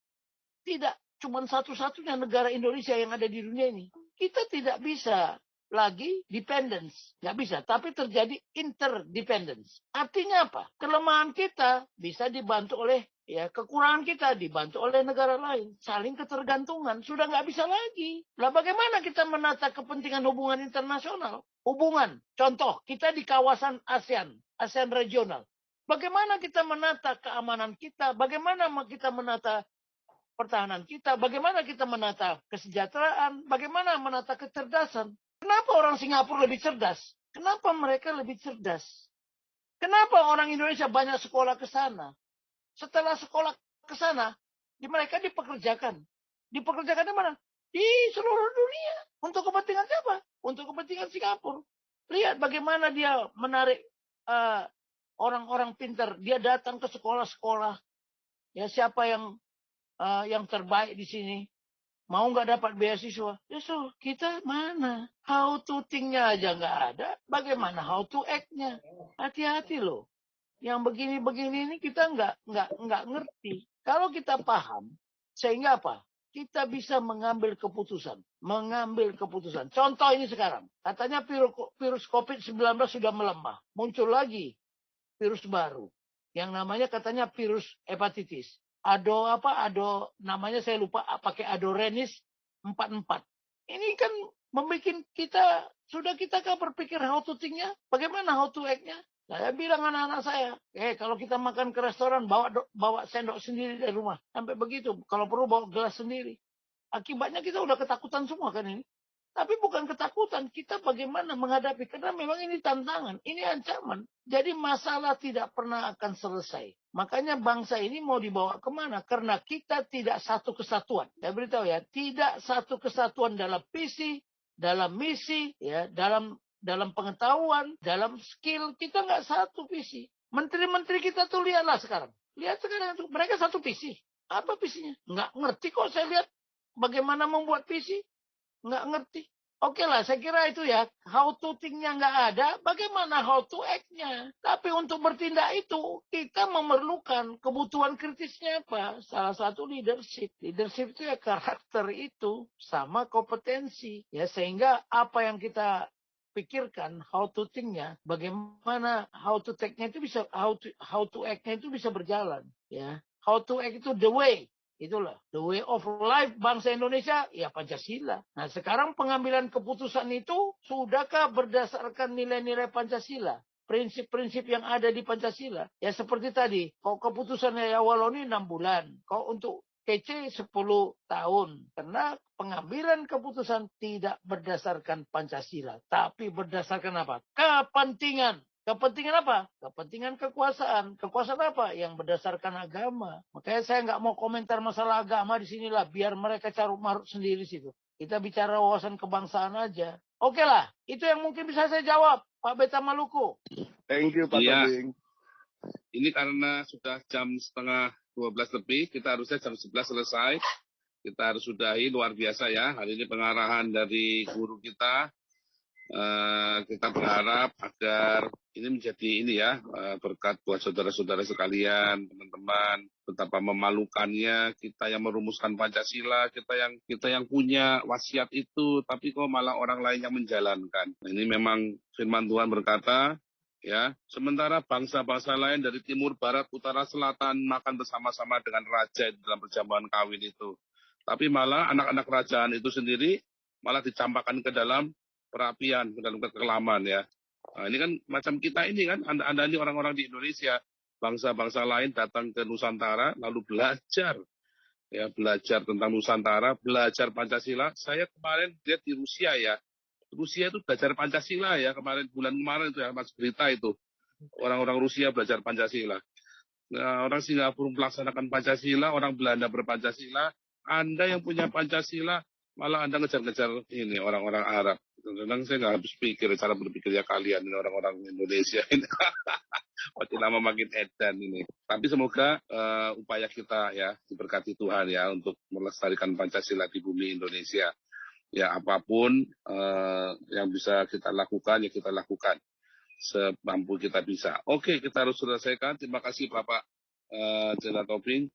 tidak cuma satu-satunya negara Indonesia yang ada di dunia ini. Kita tidak bisa lagi dependence. Nggak bisa. Tapi terjadi interdependence. Artinya apa? Kelemahan kita bisa dibantu oleh, ya kekurangan kita dibantu oleh negara lain. Saling ketergantungan. Sudah nggak bisa lagi. Lah bagaimana kita menata kepentingan hubungan internasional? Hubungan. Contoh, kita di kawasan ASEAN regional. Bagaimana kita menata keamanan kita? Bagaimana kita menata pertahanan kita? Bagaimana kita menata kesejahteraan? Bagaimana menata kecerdasan? Kenapa orang Singapura lebih cerdas? Kenapa mereka lebih cerdas? Kenapa orang Indonesia banyak sekolah ke sana? Setelah sekolah ke sana, mereka dipekerjakan. Dipekerjakan di mana? Di seluruh dunia. Untuk kepentingan siapa? Untuk kepentingan Singapura. Lihat bagaimana dia menarik orang-orang pintar. Dia datang ke sekolah-sekolah. Ya siapa yang terbaik di sini? Mau nggak dapat beasiswa? Ya so, kita mana? How to think-nya aja nggak ada. Bagaimana how to act-nya? Hati-hati loh. Yang begini-begini ini kita nggak ngerti. Kalau kita paham, sehingga apa? Kita bisa mengambil keputusan. Mengambil keputusan. Contoh ini sekarang. Katanya virus COVID-19 sudah melemah. Muncul lagi virus baru. Yang namanya katanya virus hepatitis. Namanya saya lupa, pakai Adorenis 44. Ini kan membuat kita berpikir how to think-nya, bagaimana how to act-nya. Saya bilang anak-anak saya, kalau kita makan ke restoran, bawa sendok sendiri dari rumah. Sampai begitu, kalau perlu bawa gelas sendiri. Akibatnya kita udah ketakutan semua kan ini. Tapi bukan ketakutan, kita bagaimana menghadapi. Karena memang ini tantangan, ini ancaman. Jadi masalah tidak pernah akan selesai. Makanya bangsa ini mau dibawa kemana? Karena kita tidak satu kesatuan. Saya beritahu ya, tidak satu kesatuan dalam visi, dalam misi, ya, dalam pengetahuan, dalam skill. Kita nggak satu visi. Menteri-menteri kita tuh lihatlah sekarang. Lihat sekarang itu, mereka satu visi. Apa visinya? Nggak ngerti kok saya lihat bagaimana membuat visi. Nggak ngerti. Oke lah, saya kira itu ya. How to think-nya nggak ada, bagaimana how to act-nya. Tapi untuk bertindak itu, kita memerlukan kebutuhan kritisnya apa? Salah satu leadership. Leadership itu ya karakter itu, sama kompetensi. Ya, sehingga apa yang kita pikirkan, how to think-nya, bagaimana how to take-nya itu bisa, how to act-nya itu bisa berjalan. Ya, how to act itu the way. Itulah the way of life bangsa Indonesia, ya Pancasila. Nah sekarang pengambilan keputusan itu sudahkah berdasarkan nilai-nilai Pancasila? Prinsip-prinsip yang ada di Pancasila. Ya seperti tadi, kalau keputusannya ya Waloni 6 bulan. Kalau untuk kece 10 tahun. Karena pengambilan keputusan tidak berdasarkan Pancasila. Tapi berdasarkan apa? Kepentingan. Kepentingan apa? Kepentingan kekuasaan. Kekuasaan apa? Yang berdasarkan agama. Makanya saya nggak mau komentar masalah agama di sinilah. Biar mereka carut marut sendiri situ. Kita bicara wawasan kebangsaan aja. Oke lah. Itu yang mungkin bisa saya jawab. Pak Beta Maluku. Thank you, Pak Tobing. Ini karena sudah jam 11:30 lebih. Kita harusnya jam 11 selesai. Kita harus sudahi, luar biasa ya. Hari ini pengarahan dari guru kita. Kita berharap agar ini menjadi berkat buat saudara-saudara sekalian, teman-teman, betapa memalukannya kita yang merumuskan Pancasila, kita yang punya wasiat itu, tapi kok malah orang lain yang menjalankan. Nah, ini memang firman Tuhan berkata, ya, sementara bangsa-bangsa lain dari timur, barat, utara, selatan makan bersama-sama dengan raja dalam perjamuan kawin itu. Tapi malah anak-anak kerajaan itu sendiri malah dicampakkan ke dalam perapian, ke dalam kekelaman ya. Nah, ini kan macam kita ini kan, Anda ini orang-orang di Indonesia, bangsa-bangsa lain datang ke Nusantara lalu belajar, ya belajar tentang Nusantara, belajar Pancasila. Saya kemarin lihat di Rusia ya, Rusia itu belajar Pancasila ya bulan kemarin itu ya Mas berita itu, orang-orang Rusia belajar Pancasila. Nah, orang Singapura melaksanakan Pancasila, orang Belanda berpancasila. Anda yang punya Pancasila malah Anda ngejar-ngejar ini orang-orang Arab. Kadang saya nggak habis pikir cara berpikirnya kalian ini orang-orang Indonesia ini. Makin lama makin edan ini. Tapi semoga upaya kita ya diberkati Tuhan ya untuk melestarikan Pancasila di bumi Indonesia. Ya apapun yang bisa kita lakukan ya kita lakukan semampu kita bisa. Oke, kita harus selesaikan. Terima kasih Bapak Jenderal Tobing.